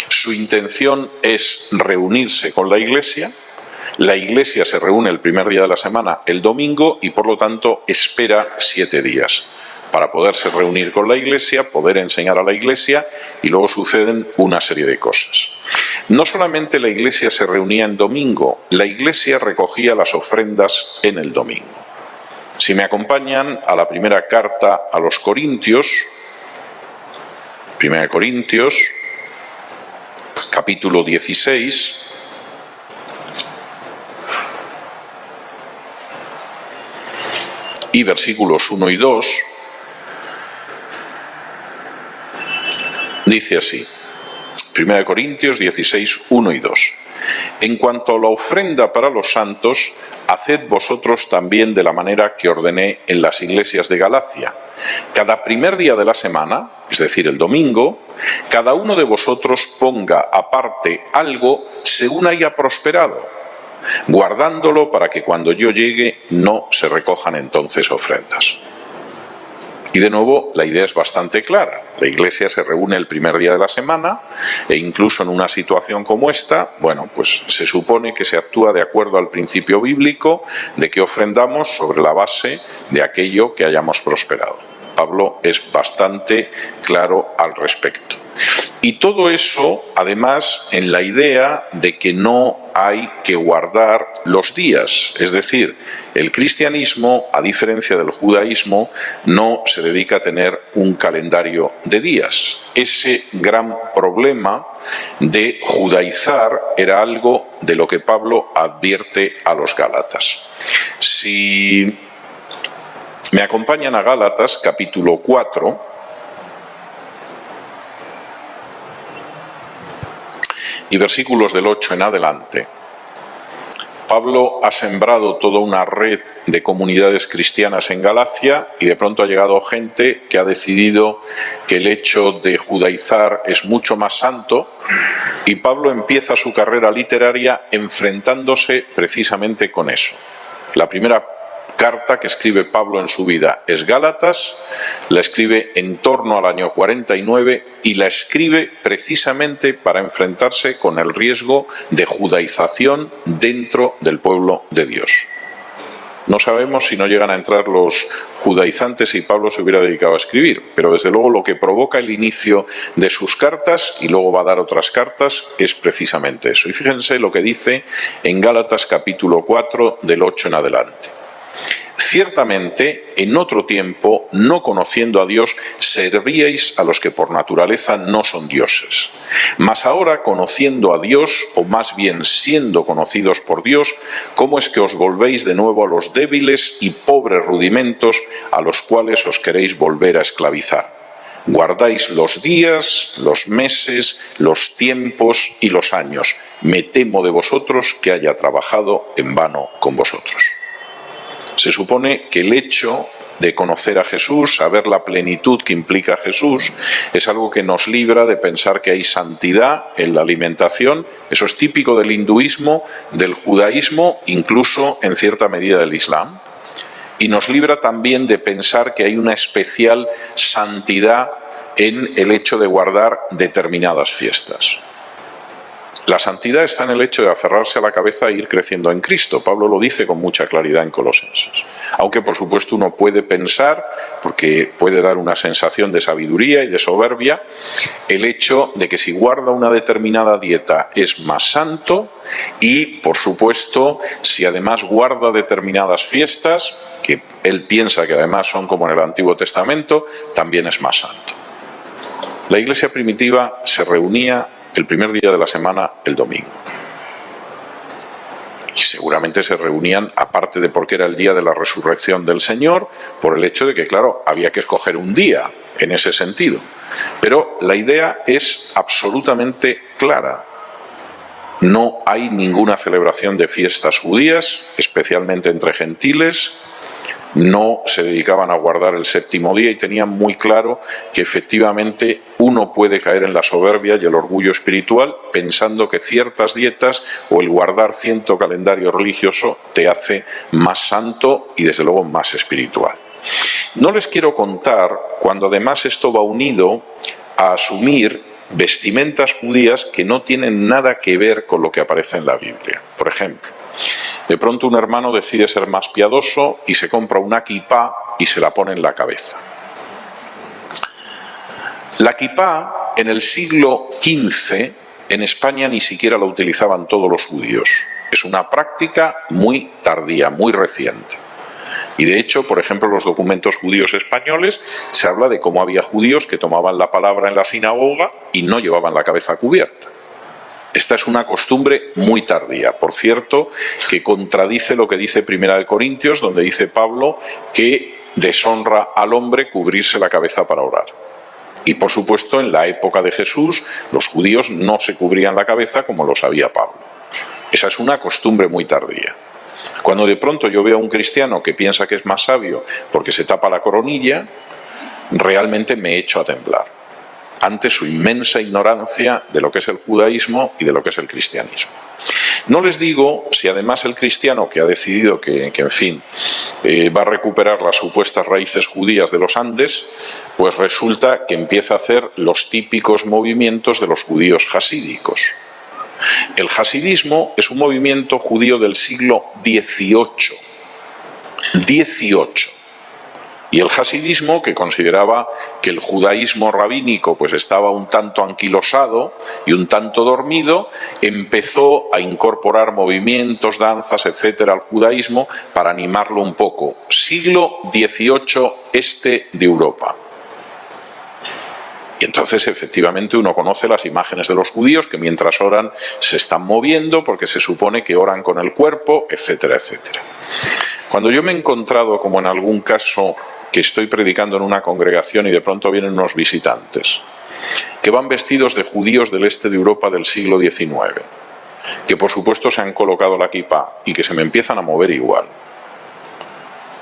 Su intención es reunirse con la iglesia. La iglesia se reúne el primer día de la semana, el domingo, y por lo tanto espera 7 días para poderse reunir con la iglesia, poder enseñar a la iglesia, y luego suceden una serie de cosas. No solamente la iglesia se reunía en domingo, la iglesia recogía las ofrendas en el domingo. Si me acompañan a la primera carta a los Corintios, 1 Corintios, capítulo 16, y versículos 1 y 2, dice así, 1 Corintios 16, 1 y 2. En cuanto a la ofrenda para los santos, haced vosotros también de la manera que ordené en las iglesias de Galacia. Cada primer día de la semana, es decir, el domingo, cada uno de vosotros ponga aparte algo según haya prosperado, guardándolo para que cuando yo llegue no se recojan entonces ofrendas. Y de nuevo, la idea es bastante clara. La iglesia se reúne el primer día de la semana e incluso en una situación como esta, bueno, pues se supone que se actúa de acuerdo al principio bíblico de que ofrendamos sobre la base de aquello que hayamos prosperado. Pablo es bastante claro al respecto. Y todo eso, además, en la idea de que no hay que guardar los días. Es decir, el cristianismo, a diferencia del judaísmo, no se dedica a tener un calendario de días. Ese gran problema de judaizar era algo de lo que Pablo advierte a los gálatas. Si me acompañan a Gálatas, capítulo 4, y versículos del 8 en adelante. Pablo ha sembrado toda una red de comunidades cristianas en Galacia y de pronto ha llegado gente que ha decidido que el hecho de judaizar es mucho más santo, y Pablo empieza su carrera literaria enfrentándose precisamente con eso. La primera carta que escribe Pablo en su vida es Gálatas, la escribe en torno al año 49 y la escribe precisamente para enfrentarse con el riesgo de judaización dentro del pueblo de Dios. No sabemos si no llegan a entrar los judaizantes y Pablo se hubiera dedicado a escribir, pero desde luego lo que provoca el inicio de sus cartas, y luego va a dar otras cartas, es precisamente eso. Y fíjense lo que dice en Gálatas capítulo 4 del 8 en adelante. Ciertamente, en otro tiempo, no conociendo a Dios, servíais a los que por naturaleza no son dioses. Mas ahora, conociendo a Dios, o más bien siendo conocidos por Dios, ¿cómo es que os volvéis de nuevo a los débiles y pobres rudimentos a los cuales os queréis volver a esclavizar? Guardáis los días, los meses, los tiempos y los años. Me temo de vosotros que haya trabajado en vano con vosotros. Se supone que el hecho de conocer a Jesús, saber la plenitud que implica Jesús, es algo que nos libra de pensar que hay santidad en la alimentación. Eso es típico del hinduismo, del judaísmo, incluso en cierta medida del Islam. Y nos libra también de pensar que hay una especial santidad en el hecho de guardar determinadas fiestas. La santidad está en el hecho de aferrarse a la cabeza e ir creciendo en Cristo. Pablo lo dice con mucha claridad en Colosenses. Aunque, por supuesto, uno puede pensar, porque puede dar una sensación de sabiduría y de soberbia, el hecho de que si guarda una determinada dieta es más santo y, por supuesto, si además guarda determinadas fiestas, que él piensa que además son como en el Antiguo Testamento, también es más santo. La Iglesia primitiva se reunía el primer día de la semana, el domingo. Y seguramente se reunían, aparte de porque era el día de la resurrección del Señor, por el hecho de que, claro, había que escoger un día en ese sentido. Pero la idea es absolutamente clara. No hay ninguna celebración de fiestas judías, especialmente entre gentiles. No se dedicaban a guardar el séptimo día y tenían muy claro que efectivamente uno puede caer en la soberbia y el orgullo espiritual pensando que ciertas dietas o el guardar cierto calendario religioso te hace más santo y desde luego más espiritual. No les quiero contar cuando además esto va unido a asumir vestimentas judías que no tienen nada que ver con lo que aparece en la Biblia. Por ejemplo, de pronto un hermano decide ser más piadoso y se compra una kipá y se la pone en la cabeza. La kipá en el siglo XV en España ni siquiera la utilizaban todos los judíos. Es una práctica muy tardía, muy reciente. Y de hecho, por ejemplo, en los documentos judíos españoles se habla de cómo había judíos que tomaban la palabra en la sinagoga y no llevaban la cabeza cubierta. Esta es una costumbre muy tardía, por cierto, que contradice lo que dice Primera de Corintios, donde dice Pablo que deshonra al hombre cubrirse la cabeza para orar. Y por supuesto, en la época de Jesús, los judíos no se cubrían la cabeza como lo sabía Pablo. Esa es una costumbre muy tardía. Cuando de pronto yo veo a un cristiano que piensa que es más sabio porque se tapa la coronilla, realmente me echo a temblar ante su inmensa ignorancia de lo que es el judaísmo y de lo que es el cristianismo. No les digo si además el cristiano que ha decidido que en fin, va a recuperar las supuestas raíces judías de los Andes, pues resulta que empieza a hacer los típicos movimientos de los judíos hasídicos. El hasidismo es un movimiento judío del siglo XVIII. Y el hasidismo, que consideraba que el judaísmo rabínico pues estaba un tanto anquilosado y un tanto dormido, empezó a incorporar movimientos, danzas, etcétera, al judaísmo para animarlo un poco. Siglo XVIII, este de Europa. Y entonces efectivamente uno conoce las imágenes de los judíos que mientras oran se están moviendo porque se supone que oran con el cuerpo, etcétera, etcétera. Cuando yo me he encontrado, como en algún caso, que estoy predicando en una congregación y de pronto vienen unos visitantes que van vestidos de judíos del este de Europa del siglo XIX, que por supuesto se han colocado la kipá y que se me empiezan a mover igual.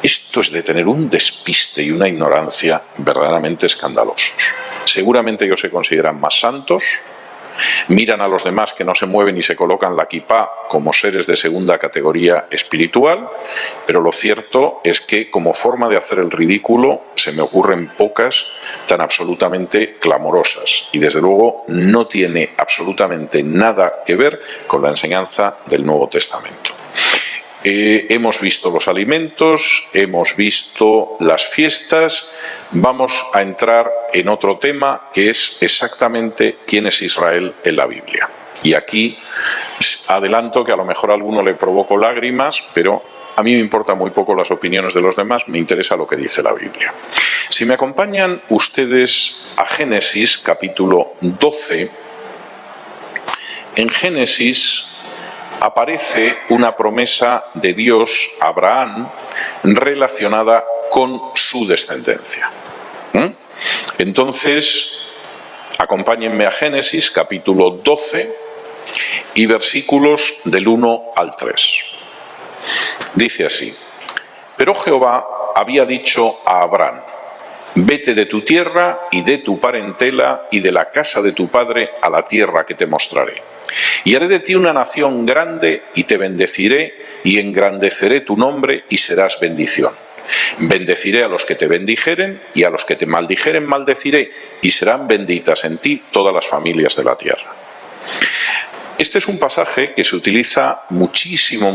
Esto es de tener un despiste y una ignorancia verdaderamente escandalosos. Seguramente ellos se consideran más santos, miran a los demás que no se mueven y se colocan la kipá como seres de segunda categoría espiritual, pero lo cierto es que como forma de hacer el ridículo se me ocurren pocas tan absolutamente clamorosas y desde luego no tiene absolutamente nada que ver con la enseñanza del Nuevo Testamento. Hemos visto los alimentos, hemos visto las fiestas, vamos a entrar en otro tema que es exactamente quién es Israel en la Biblia. Y aquí adelanto que a lo mejor a alguno le provoco lágrimas, pero a mí me importan muy poco las opiniones de los demás, me interesa lo que dice la Biblia. Si me acompañan ustedes a Génesis capítulo 12, en Génesis aparece una promesa de Dios a Abraham relacionada con su descendencia. Entonces, acompáñenme a Génesis, capítulo 12, y versículos del 1 al 3. Dice así: Pero Jehová había dicho a Abraham: Vete de tu tierra y de tu parentela y de la casa de tu padre a la tierra que te mostraré. Y haré de ti una nación grande y te bendeciré y engrandeceré tu nombre y serás bendición. Bendeciré a los que te bendijeren y a los que te maldijeren maldeciré y serán benditas en ti todas las familias de la tierra. Este es un pasaje que se utiliza muchísimo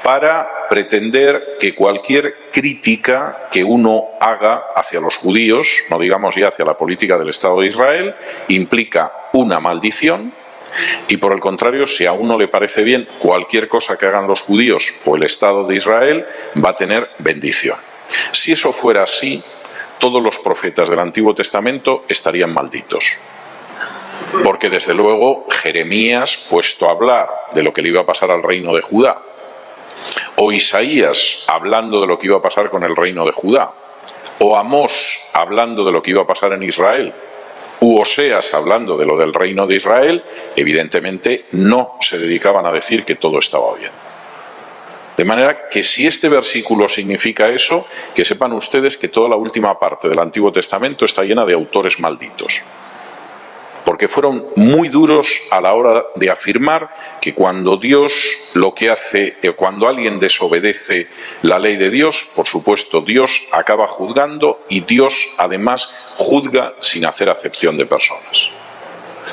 para pretender que cualquier crítica que uno haga hacia los judíos, no digamos ya hacia la política del Estado de Israel, implica una maldición, y por el contrario, si a uno le parece bien cualquier cosa que hagan los judíos o el Estado de Israel, va a tener bendición. Si eso fuera así, todos los profetas del Antiguo Testamento estarían malditos. Porque desde luego Jeremías, puesto a hablar de lo que le iba a pasar al reino de Judá, o Isaías hablando de lo que iba a pasar con el reino de Judá, o Amós hablando de lo que iba a pasar en Israel, u Oseas hablando de lo del reino de Israel, evidentemente no se dedicaban a decir que todo estaba bien. De manera que si este versículo significa eso, que sepan ustedes que toda la última parte del Antiguo Testamento está llena de autores malditos. Porque fueron muy duros a la hora de afirmar que cuando Dios lo que hace, cuando alguien desobedece la ley de Dios, por supuesto Dios acaba juzgando y Dios además juzga sin hacer acepción de personas.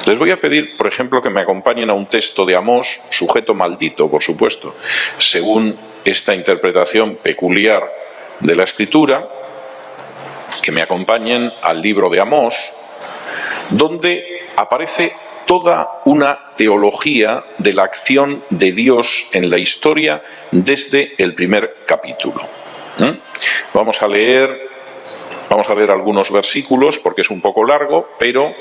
Les voy a pedir, por ejemplo, que me acompañen a un texto de Amós, sujeto maldito, por supuesto, según esta interpretación peculiar de la Escritura, que me acompañen al libro de Amós, donde aparece toda una teología de la acción de Dios en la historia desde el primer capítulo. Vamos a leer algunos versículos porque es un poco largo, pero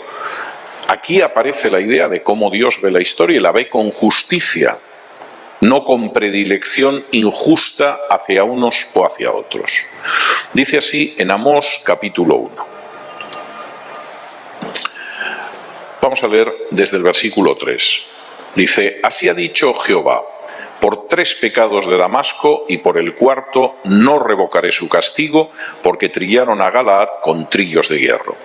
aquí aparece la idea de cómo Dios ve la historia y la ve con justicia, no con predilección injusta hacia unos o hacia otros. Dice así en Amós capítulo 1. Vamos a leer desde el versículo 3. Dice, así ha dicho Jehová, por 3 pecados de Damasco y por el 4º no revocaré su castigo, porque trillaron a Galaad con trillos de hierro.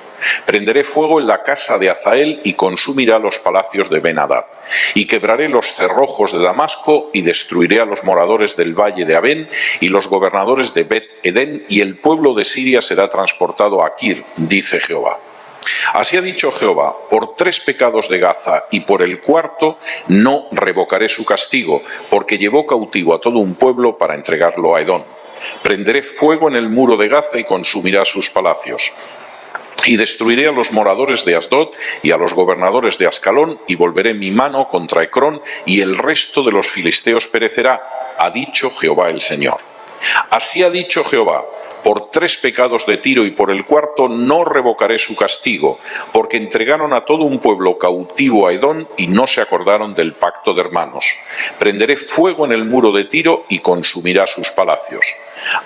Prenderé fuego en la casa de Hazael y consumirá los palacios de Ben-Hadad. Y quebraré los cerrojos de Damasco y destruiré a los moradores del valle de Abén y los gobernadores de Bet-Edén, y el pueblo de Siria será transportado a Kir, dice Jehová. Así ha dicho Jehová, por 3 pecados de Gaza y por el 4º no revocaré su castigo, porque llevó cautivo a todo un pueblo para entregarlo a Edom. Prenderé fuego en el muro de Gaza y consumirá sus palacios. Y destruiré a los moradores de Asdod y a los gobernadores de Ascalón, y volveré mi mano contra Ecrón, y el resto de los filisteos perecerá, ha dicho Jehová el Señor. Así ha dicho Jehová, por 3 pecados de Tiro y por el 4º no revocaré su castigo, porque entregaron a todo un pueblo cautivo a Edom y no se acordaron del pacto de hermanos. Prenderé fuego en el muro de Tiro y consumirá sus palacios.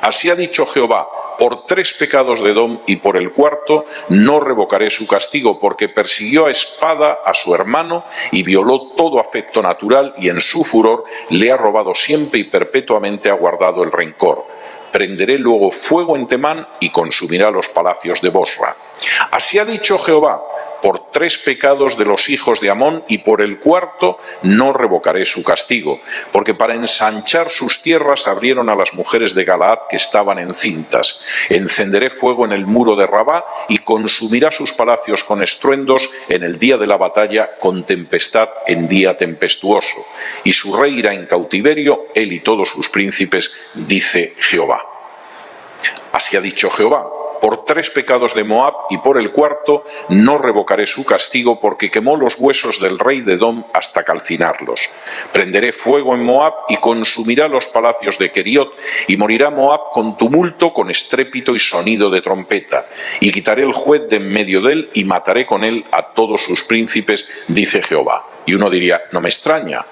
Así ha dicho Jehová, por 3 pecados de Edom y por el 4º no revocaré su castigo, porque persiguió a espada a su hermano y violó todo afecto natural, y en su furor le ha robado siempre y perpetuamente ha guardado el rencor. Prenderé luego fuego en Temán y consumirá los palacios de Bosra. Así ha dicho Jehová, por 3 pecados de los hijos de Amón y por el 4º no revocaré su castigo, porque para ensanchar sus tierras abrieron a las mujeres de Galaad que estaban encintas. Encenderé fuego en el muro de Rabá y consumirá sus palacios con estruendos en el día de la batalla, con tempestad en día tempestuoso. Y su rey irá en cautiverio, él y todos sus príncipes, dice Jehová. Así ha dicho Jehová, por 3 pecados de Moab y por el 4º no revocaré su castigo, porque quemó los huesos del rey de Edom hasta calcinarlos. Prenderé fuego en Moab y consumirá los palacios de Keriot, y morirá Moab con tumulto, con estrépito y sonido de trompeta. Y quitaré el juez de en medio de él y mataré con él a todos sus príncipes, dice Jehová. Y uno diría, no me extraña.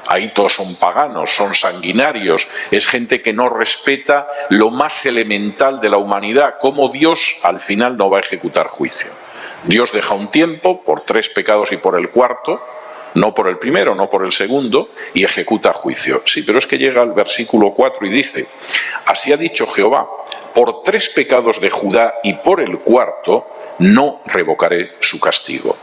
Ahí todos son paganos, son sanguinarios, es gente que no respeta lo más elemental de la humanidad. ¿Cómo Dios al final no va a ejecutar juicio? Dios deja un tiempo por 3 pecados y por el 4º, no por el primero, no por el segundo, y ejecuta juicio. Sí, pero es que llega al versículo 4 y dice, así ha dicho Jehová, por 3 pecados de Judá y por el 4º no revocaré su castigo.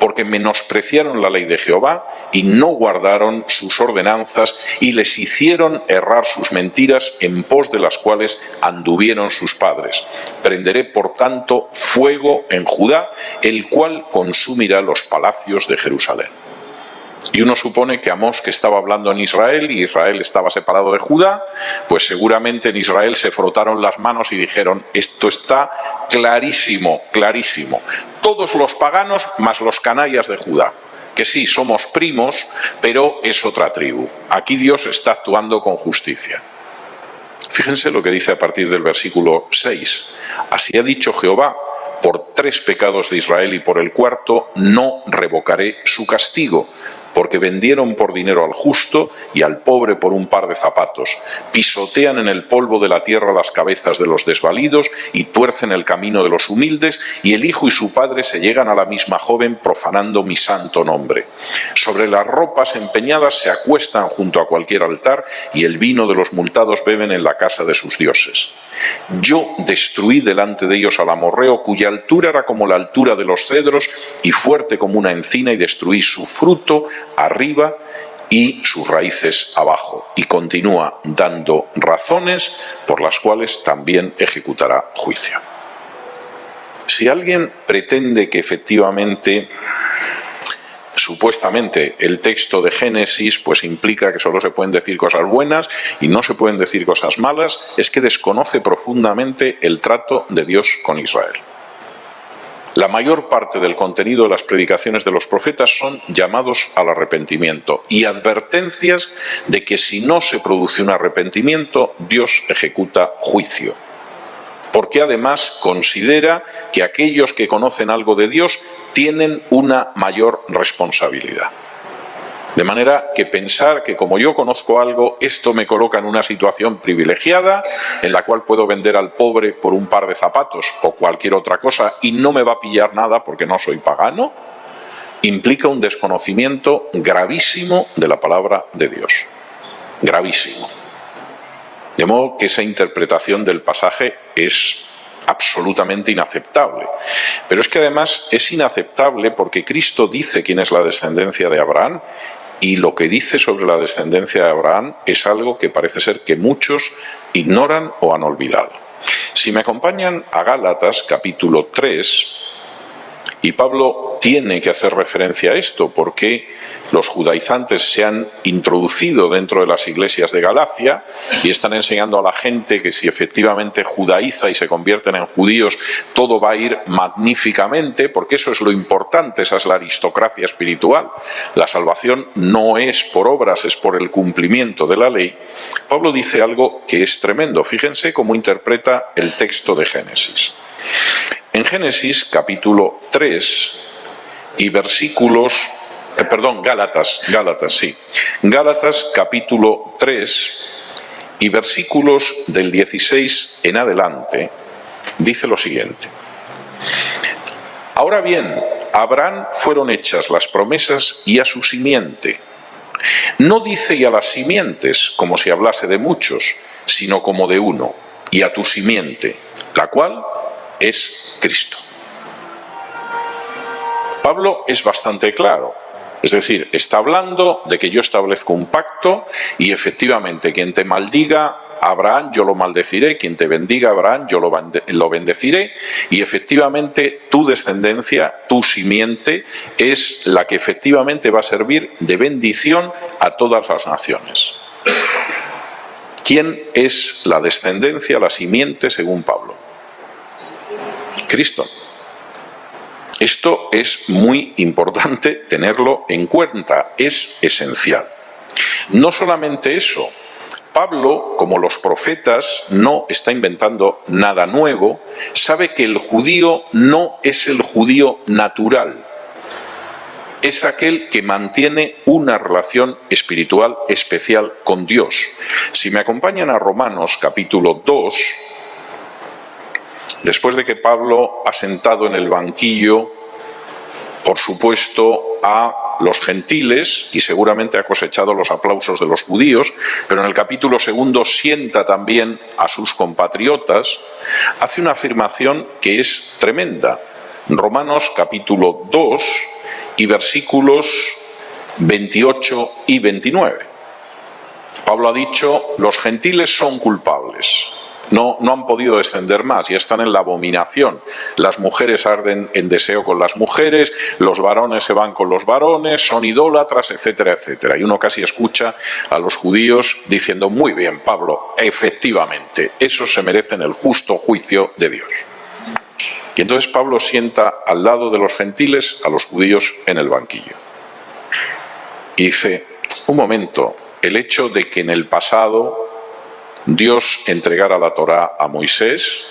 porque menospreciaron la ley de Jehová y no guardaron sus ordenanzas y les hicieron errar sus mentiras en pos de las cuales anduvieron sus padres. Prenderé, por tanto, fuego en Judá, el cual consumirá los palacios de Jerusalén. Y uno supone que Amós, que estaba hablando en Israel y Israel estaba separado de Judá, pues seguramente en Israel se frotaron las manos y dijeron: esto está clarísimo, clarísimo. Todos los paganos más los canallas de Judá, que sí, somos primos, pero es otra tribu. Aquí Dios está actuando con justicia. Fíjense lo que dice a partir del versículo 6. Así ha dicho Jehová: por 3 pecados de Israel y por el 4º no revocaré su castigo, porque vendieron por dinero al justo y al pobre por un par de zapatos. Pisotean en el polvo de la tierra las cabezas de los desvalidos y tuercen el camino de los humildes, y el hijo y su padre se llegan a la misma joven profanando mi santo nombre. Sobre las ropas empeñadas se acuestan junto a cualquier altar, y el vino de los multados beben en la casa de sus dioses. Yo destruí delante de ellos al amorreo, cuya altura era como la altura de los cedros y fuerte como una encina, y destruí su fruto arriba y sus raíces abajo. Y continúa dando razones por las cuales también ejecutará juicio. Si alguien pretende que efectivamente, supuestamente, el texto de Génesis pues implica que solo se pueden decir cosas buenas y no se pueden decir cosas malas, es que desconoce profundamente el trato de Dios con Israel. La mayor parte del contenido de las predicaciones de los profetas son llamados al arrepentimiento y advertencias de que si no se produce un arrepentimiento, Dios ejecuta juicio. Porque además considera que aquellos que conocen algo de Dios tienen una mayor responsabilidad. De manera que pensar que como yo conozco algo, esto me coloca en una situación privilegiada en la cual puedo vender al pobre por un par de zapatos o cualquier otra cosa y no me va a pillar nada porque no soy pagano, implica un desconocimiento gravísimo de la palabra de Dios. Gravísimo. De modo que esa interpretación del pasaje es absolutamente inaceptable. Pero es que además es inaceptable porque Cristo dice quién es la descendencia de Abraham, y lo que dice sobre la descendencia de Abraham es algo que parece ser que muchos ignoran o han olvidado. Si me acompañan a Gálatas capítulo 3, y Pablo tiene que hacer referencia a esto porque los judaizantes se han introducido dentro de las iglesias de Galacia y están enseñando a la gente que si efectivamente judaiza y se convierten en judíos, todo va a ir magníficamente, porque eso es lo importante, esa es la aristocracia espiritual. La salvación no es por obras, es por el cumplimiento de la ley. Pablo dice algo que es tremendo. Fíjense cómo interpreta el texto de Génesis. En Génesis capítulo 3 y versículos, Gálatas capítulo 3 y versículos del 16 en adelante, dice lo siguiente: Ahora bien, a Abraham fueron hechas las promesas y a su simiente. No dice y a las simientes, como si hablase de muchos, sino como de uno, y a tu simiente, la cual es Cristo. Pablo es bastante claro, es decir, está hablando de que yo establezco un pacto y efectivamente quien te maldiga a Abraham yo lo maldeciré, quien te bendiga a Abraham yo lo bendeciré, y efectivamente tu descendencia, tu simiente, es la que efectivamente va a servir de bendición a todas las naciones. ¿Quién es la descendencia, la simiente según Pablo? Cristo. Esto es muy importante tenerlo en cuenta, es esencial. No solamente eso, Pablo, como los profetas, no está inventando nada nuevo, sabe que el judío no es el judío natural, es aquel que mantiene una relación espiritual especial con Dios. Si me acompañan a Romanos capítulo 2, después de que Pablo ha sentado en el banquillo, por supuesto, a los gentiles y seguramente ha cosechado los aplausos de los judíos, pero en el capítulo 2 sienta también a sus compatriotas, hace una afirmación que es tremenda. Romanos capítulo 2 y versículos 28 y 29. Pablo ha dicho, los gentiles son culpables. No han podido descender más, ya están en la abominación. Las mujeres arden en deseo con las mujeres, los varones se van con los varones, son idólatras, etcétera, etcétera. Y uno casi escucha a los judíos diciendo, muy bien, Pablo, efectivamente, esos se merecen el justo juicio de Dios. Y entonces Pablo sienta al lado de los gentiles a los judíos en el banquillo. Y dice, un momento, el hecho de que en el pasado Dios entregara la Torá a Moisés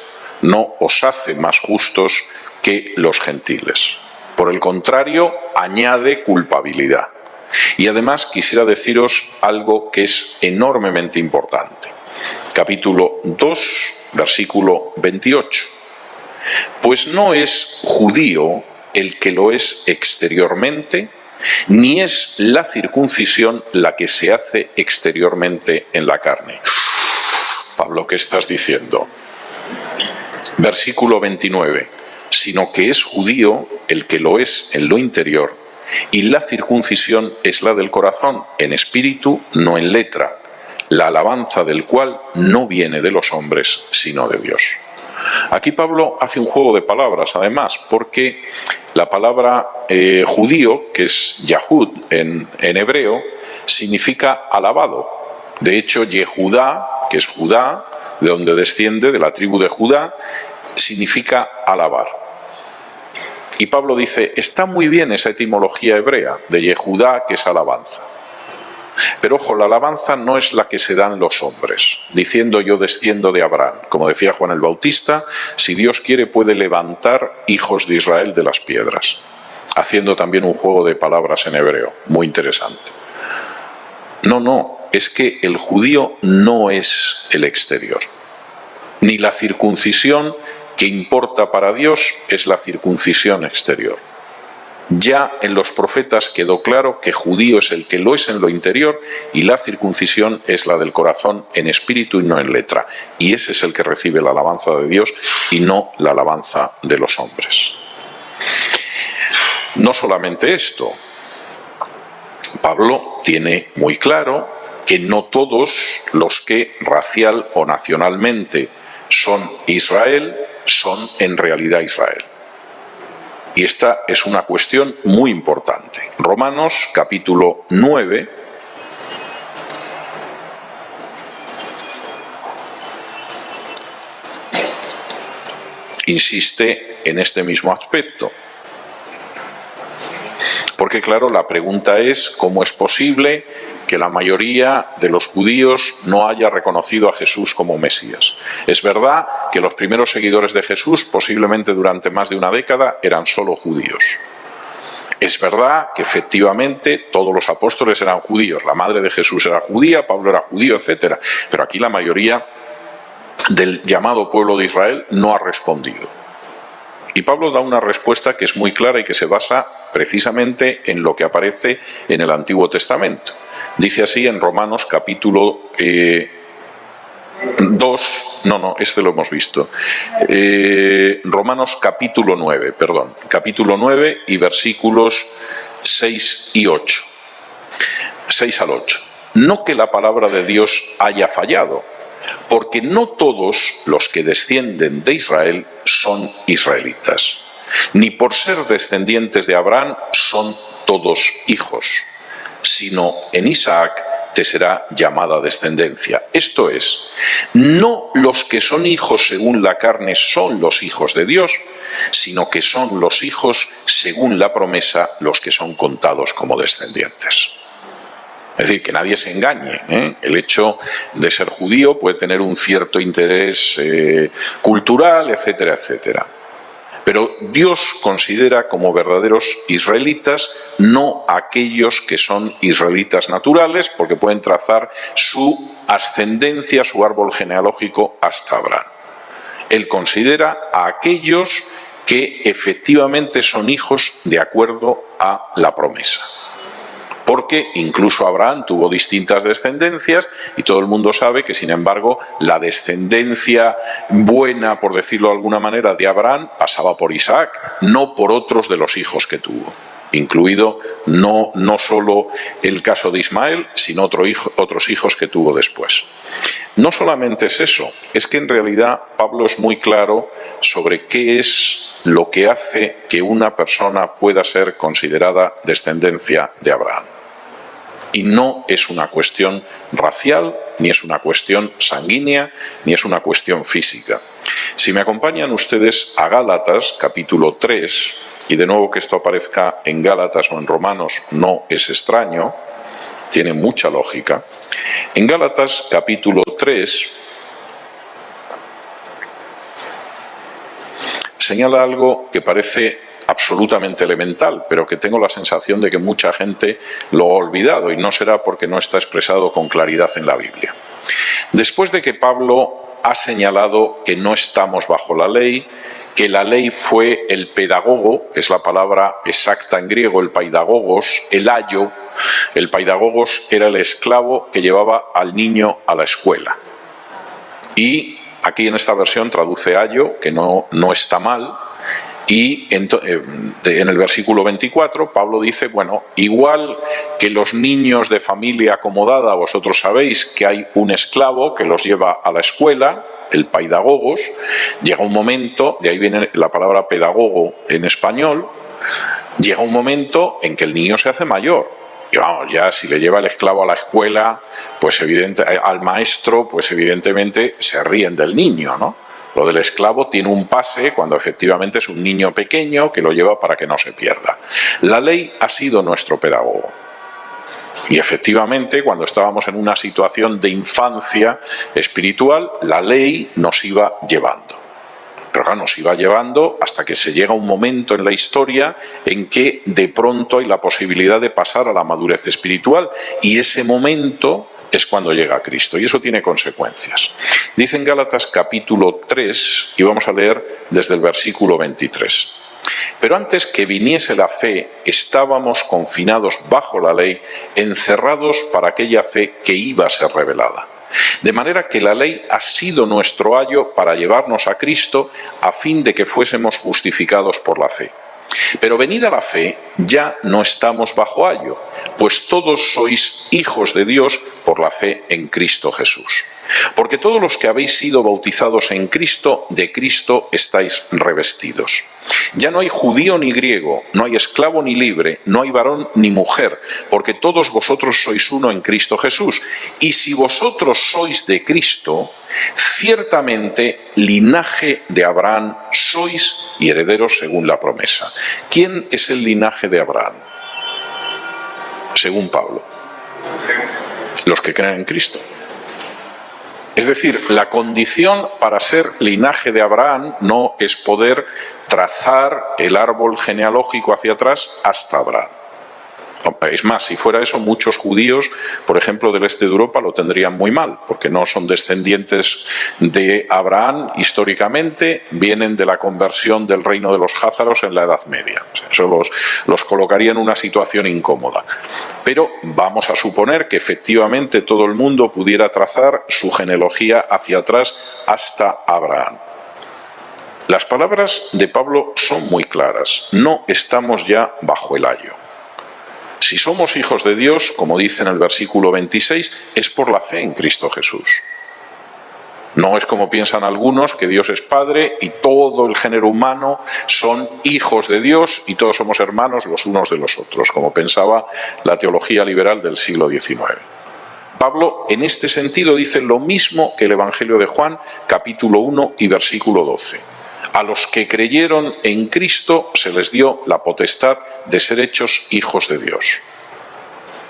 no os hace más justos que los gentiles. Por el contrario, añade culpabilidad. Y además quisiera deciros algo que es enormemente importante. Capítulo 2, versículo 28. Pues no es judío el que lo es exteriormente, ni es la circuncisión la que se hace exteriormente en la carne. Pablo, ¿qué estás diciendo? Versículo 29. Sino que es judío el que lo es en lo interior, y la circuncisión es la del corazón, en espíritu, no en letra, la alabanza del cual no viene de los hombres, sino de Dios. Aquí Pablo hace un juego de palabras, además, porque la palabra judío, que es Yahud en hebreo, significa alabado. De hecho, Yehudá, que es Judá, de donde desciende, de la tribu de Judá, significa alabar. Y Pablo dice, está muy bien esa etimología hebrea de Yehudá, que es alabanza. Pero ojo, la alabanza no es la que se dan los hombres, diciendo yo desciendo de Abraham. Como decía Juan el Bautista, si Dios quiere puede levantar hijos de Israel de las piedras, haciendo también un juego de palabras en hebreo, muy interesante. No, es que el judío no es el exterior, ni la circuncisión que importa para Dios es la circuncisión exterior. Ya en los profetas quedó claro que judío es el que lo es en lo interior y la circuncisión es la del corazón en espíritu y no en letra. Y ese es el que recibe la alabanza de Dios y no la alabanza de los hombres. No solamente esto, Pablo tiene muy claro que no todos los que racial o nacionalmente son Israel son en realidad Israel. Y esta es una cuestión muy importante. Romanos capítulo 9, insiste en este mismo aspecto. Porque claro, la pregunta es ¿cómo es posible que la mayoría de los judíos no haya reconocido a Jesús como Mesías? Es verdad que los primeros seguidores de Jesús, posiblemente durante más de una década, eran solo judíos. Es verdad que efectivamente todos los apóstoles eran judíos, la madre de Jesús era judía, Pablo era judío, etc. Pero aquí la mayoría del llamado pueblo de Israel no ha respondido. Y Pablo da una respuesta que es muy clara y que se basa precisamente en lo que aparece en el Antiguo Testamento. Dice así en Romanos capítulo 2, este lo hemos visto. Romanos capítulo 9 y versículos 6 y 8. 6 al 8. No que la palabra de Dios haya fallado, porque no todos los que descienden de Israel son israelitas, ni por ser descendientes de Abraham son todos hijos, sino en Isaac te será llamada descendencia. Esto es, no los que son hijos según la carne son los hijos de Dios, sino que son los hijos según la promesa los que son contados como descendientes. Es decir, que nadie se engañe, ¿eh? El hecho de ser judío puede tener un cierto interés cultural, etcétera, etcétera. Pero Dios considera como verdaderos israelitas no aquellos que son israelitas naturales, porque pueden trazar su ascendencia, su árbol genealógico hasta Abraham. Él considera a aquellos que efectivamente son hijos de acuerdo a la promesa. porque incluso Abraham tuvo distintas descendencias y todo el mundo sabe que, sin embargo, la descendencia buena, por decirlo de alguna manera, de Abraham pasaba por Isaac, no por otros de los hijos que tuvo, incluido no solo el caso de Ismael, sino otros hijos que tuvo después. No solamente es eso, es que en realidad Pablo es muy claro sobre qué es lo que hace que una persona pueda ser considerada descendencia de Abraham. Y no es una cuestión racial, ni es una cuestión sanguínea, ni es una cuestión física. Si me acompañan ustedes a Gálatas, capítulo 3, y de nuevo que esto aparezca en Gálatas o en Romanos no es extraño, tiene mucha lógica. En Gálatas, capítulo 3, señala algo que parece absolutamente elemental, pero que tengo la sensación de que mucha gente lo ha olvidado, y no será porque no está expresado con claridad en la Biblia. Después de que Pablo ha señalado que no estamos bajo la ley, que la ley fue el pedagogo, es la palabra exacta en griego, el paidagogos, el ayo. El paidagogos era el esclavo que llevaba al niño a la escuela. Y aquí en esta versión traduce ayo, que no está mal. Y en el versículo 24 Pablo dice, bueno, igual que los niños de familia acomodada, vosotros sabéis que hay un esclavo que los lleva a la escuela, el paidagogos, llega un momento, de ahí viene la palabra pedagogo en español, llega un momento en que el niño se hace mayor. Y vamos, ya si le lleva el esclavo a la escuela, pues al maestro, pues evidentemente se ríen del niño, ¿no? Lo del esclavo tiene un pase cuando efectivamente es un niño pequeño que lo lleva para que no se pierda. La ley ha sido nuestro pedagogo. Y efectivamente, cuando estábamos en una situación de infancia espiritual, la ley nos iba llevando. Pero claro, nos iba llevando hasta que se llega un momento en la historia en que de pronto hay la posibilidad de pasar a la madurez espiritual, y ese momento es cuando llega Cristo, y eso tiene consecuencias. Dice en Gálatas capítulo 3, y vamos a leer desde el versículo 23. Pero antes que viniese la fe, estábamos confinados bajo la ley, encerrados para aquella fe que iba a ser revelada. De manera que la ley ha sido nuestro ayo para llevarnos a Cristo, a fin de que fuésemos justificados por la fe. Pero venida la fe, ya no estamos bajo ayo, pues todos sois hijos de Dios por la fe en Cristo Jesús. Porque todos los que habéis sido bautizados en Cristo, de Cristo estáis revestidos. Ya no hay judío ni griego, no hay esclavo ni libre, no hay varón ni mujer, porque todos vosotros sois uno en Cristo Jesús. Y si vosotros sois de Cristo, ciertamente linaje de Abraham sois y herederos según la promesa. ¿Quién es el linaje de Abraham? Según Pablo, los que creen en Cristo. Es decir, la condición para ser linaje de Abraham no es poder trazar el árbol genealógico hacia atrás hasta Abraham. Es más, si fuera eso, muchos judíos, por ejemplo, del este de Europa, lo tendrían muy mal, porque no son descendientes de Abraham históricamente, vienen de la conversión del reino de los házaros en la Edad Media. O sea, eso los colocaría en una situación incómoda. Pero vamos a suponer que efectivamente todo el mundo pudiera trazar su genealogía hacia atrás hasta Abraham. Las palabras de Pablo son muy claras. No estamos ya bajo el ayo. Si somos hijos de Dios, como dice en el versículo 26, es por la fe en Cristo Jesús. No es como piensan algunos, que Dios es Padre y todo el género humano son hijos de Dios y todos somos hermanos los unos de los otros, como pensaba la teología liberal del siglo XIX. Pablo, en este sentido, dice lo mismo que el Evangelio de Juan, capítulo 1 y versículo 12. A los que creyeron en Cristo se les dio la potestad de ser hechos hijos de Dios.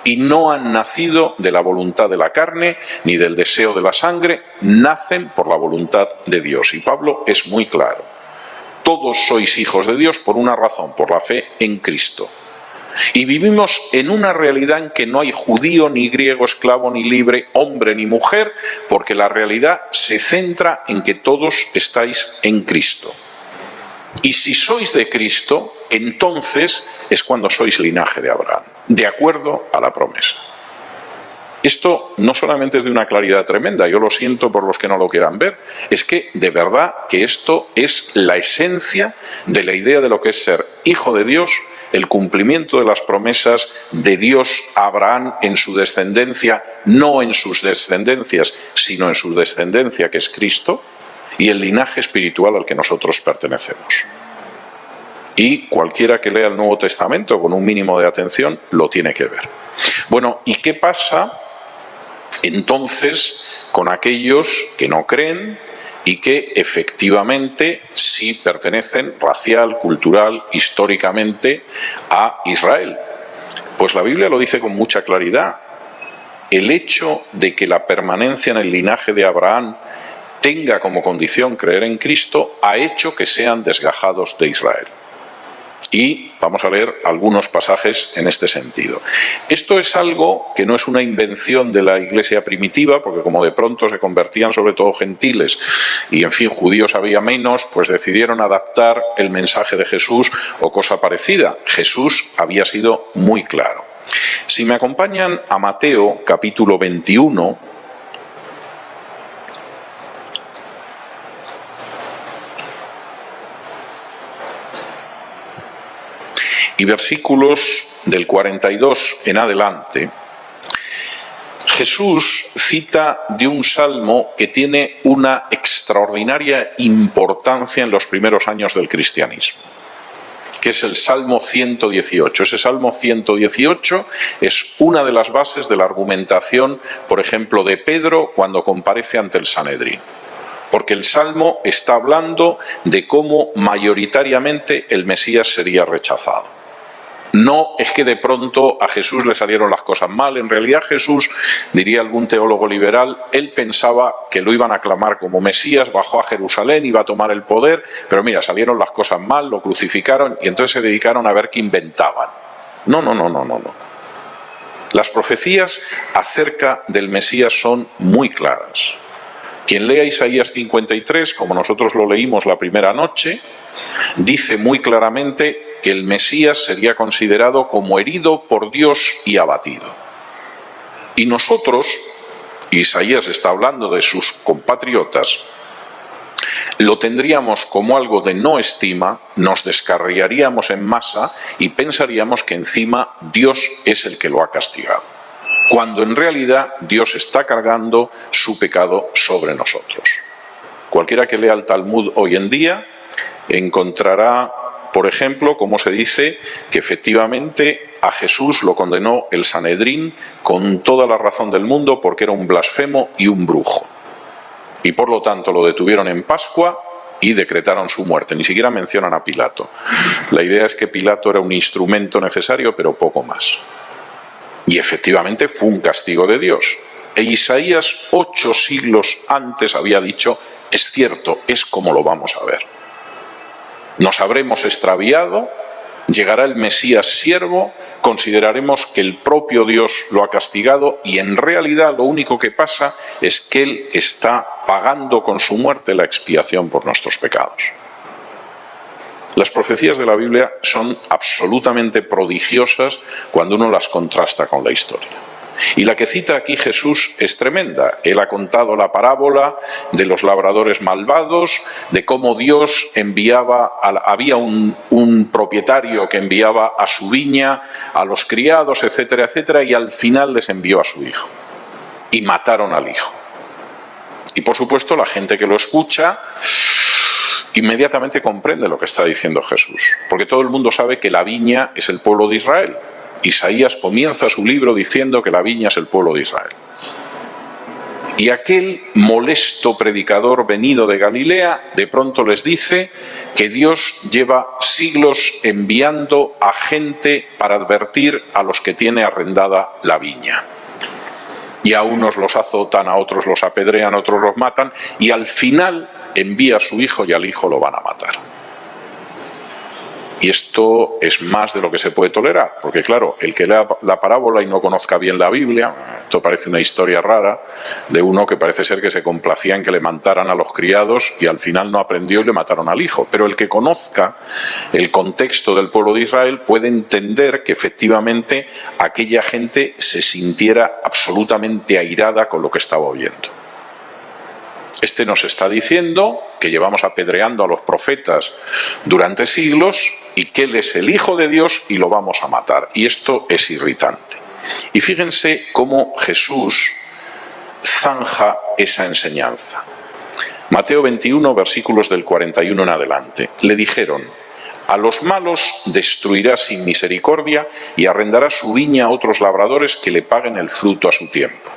Y no han nacido de la voluntad de la carne, ni del deseo de la sangre, nacen por la voluntad de Dios. Y Pablo es muy claro. Todos sois hijos de Dios por una razón, por la fe en Cristo. Y vivimos en una realidad en que no hay judío, ni griego, esclavo, ni libre, hombre, ni mujer, porque la realidad se centra en que todos estáis en Cristo. Y si sois de Cristo, entonces es cuando sois linaje de Abraham. de acuerdo a la promesa. Esto no solamente es de una claridad tremenda, yo lo siento por los que no lo quieran ver, es que de verdad que esto es la esencia de la idea de lo que es ser hijo de Dios, el cumplimiento de las promesas de Dios a Abraham en su descendencia, no en sus descendencias, sino en su descendencia que es Cristo, y el linaje espiritual al que nosotros pertenecemos. Y cualquiera que lea el Nuevo Testamento con un mínimo de atención lo tiene que ver. Bueno, ¿y qué pasa entonces con aquellos que no creen y que efectivamente sí pertenecen racial, cultural, históricamente a Israel? Pues la Biblia lo dice con mucha claridad. El hecho de que la permanencia en el linaje de Abraham tenga como condición creer en Cristo ha hecho que sean desgajados de Israel. Y vamos a leer algunos pasajes en este sentido. Esto es algo que no es una invención de la Iglesia primitiva, porque como de pronto se convertían sobre todo gentiles y en fin judíos había menos, pues decidieron adaptar el mensaje de Jesús o cosa parecida. Jesús había sido muy claro. Si me acompañan a Mateo capítulo 21, y versículos del 42 en adelante, Jesús cita de un salmo que tiene una extraordinaria importancia en los primeros años del cristianismo, que es el Salmo 118. Ese Salmo 118 es una de las bases de la argumentación, por ejemplo, de Pedro cuando comparece ante el Sanedrín. Porque el Salmo está hablando de cómo mayoritariamente el Mesías sería rechazado. No es que de pronto a Jesús le salieron las cosas mal. En realidad Jesús, diría algún teólogo liberal, él pensaba que lo iban a aclamar como Mesías, bajó a Jerusalén, iba a tomar el poder, pero mira, salieron las cosas mal, lo crucificaron y entonces se dedicaron a ver qué inventaban. No. Las profecías acerca del Mesías son muy claras. Quien lea Isaías 53, como nosotros lo leímos la primera noche, dice muy claramente que el Mesías sería considerado como herido por Dios y abatido. Y nosotros, Isaías está hablando de sus compatriotas, lo tendríamos como algo de no estima, nos descarriaríamos en masa y pensaríamos que encima Dios es el que lo ha castigado, cuando en realidad Dios está cargando su pecado sobre nosotros. Cualquiera que lea el Talmud hoy en día encontrará, por ejemplo, como se dice que efectivamente a Jesús lo condenó el Sanedrín con toda la razón del mundo porque era un blasfemo y un brujo. Y por lo tanto lo detuvieron en Pascua y decretaron su muerte. Ni siquiera mencionan a Pilato. La idea es que Pilato era un instrumento necesario, pero poco más. Y efectivamente fue un castigo de Dios. E Isaías 8 siglos antes había dicho, es cierto, es como lo vamos a ver. Nos habremos extraviado, llegará el Mesías siervo, consideraremos que el propio Dios lo ha castigado y en realidad lo único que pasa es que Él está pagando con su muerte la expiación por nuestros pecados. Las profecías de la Biblia son absolutamente prodigiosas cuando uno las contrasta con la historia. Y la que cita aquí Jesús es tremenda. Él ha contado la parábola de los labradores malvados, de cómo Dios había un propietario que enviaba a su viña a los criados, etcétera, etcétera, y al final les envió a su hijo. Y mataron al hijo. Y por supuesto la gente que lo escucha inmediatamente comprende lo que está diciendo Jesús, porque todo el mundo sabe que la viña es el pueblo de Israel. Isaías comienza su libro diciendo que la viña es el pueblo de Israel. Y aquel molesto predicador venido de Galilea de pronto les dice que Dios lleva siglos enviando a gente para advertir a los que tiene arrendada la viña. Y a unos los azotan, a otros los apedrean, a otros los matan, y al final envía a su hijo y al hijo lo van a matar. Y esto es más de lo que se puede tolerar, porque claro, el que lea la parábola y no conozca bien la Biblia, esto parece una historia rara de uno que parece ser que se complacía en que le mataran a los criados y al final no aprendió y le mataron al hijo. Pero el que conozca el contexto del pueblo de Israel puede entender que efectivamente aquella gente se sintiera absolutamente airada con lo que estaba oyendo. Este nos está diciendo que llevamos apedreando a los profetas durante siglos y que Él es el Hijo de Dios y lo vamos a matar. Y esto es irritante. Y fíjense cómo Jesús zanja esa enseñanza. Mateo 21, versículos del 41 en adelante. Le dijeron: a los malos destruirá sin misericordia y arrendará su viña a otros labradores que le paguen el fruto a su tiempo.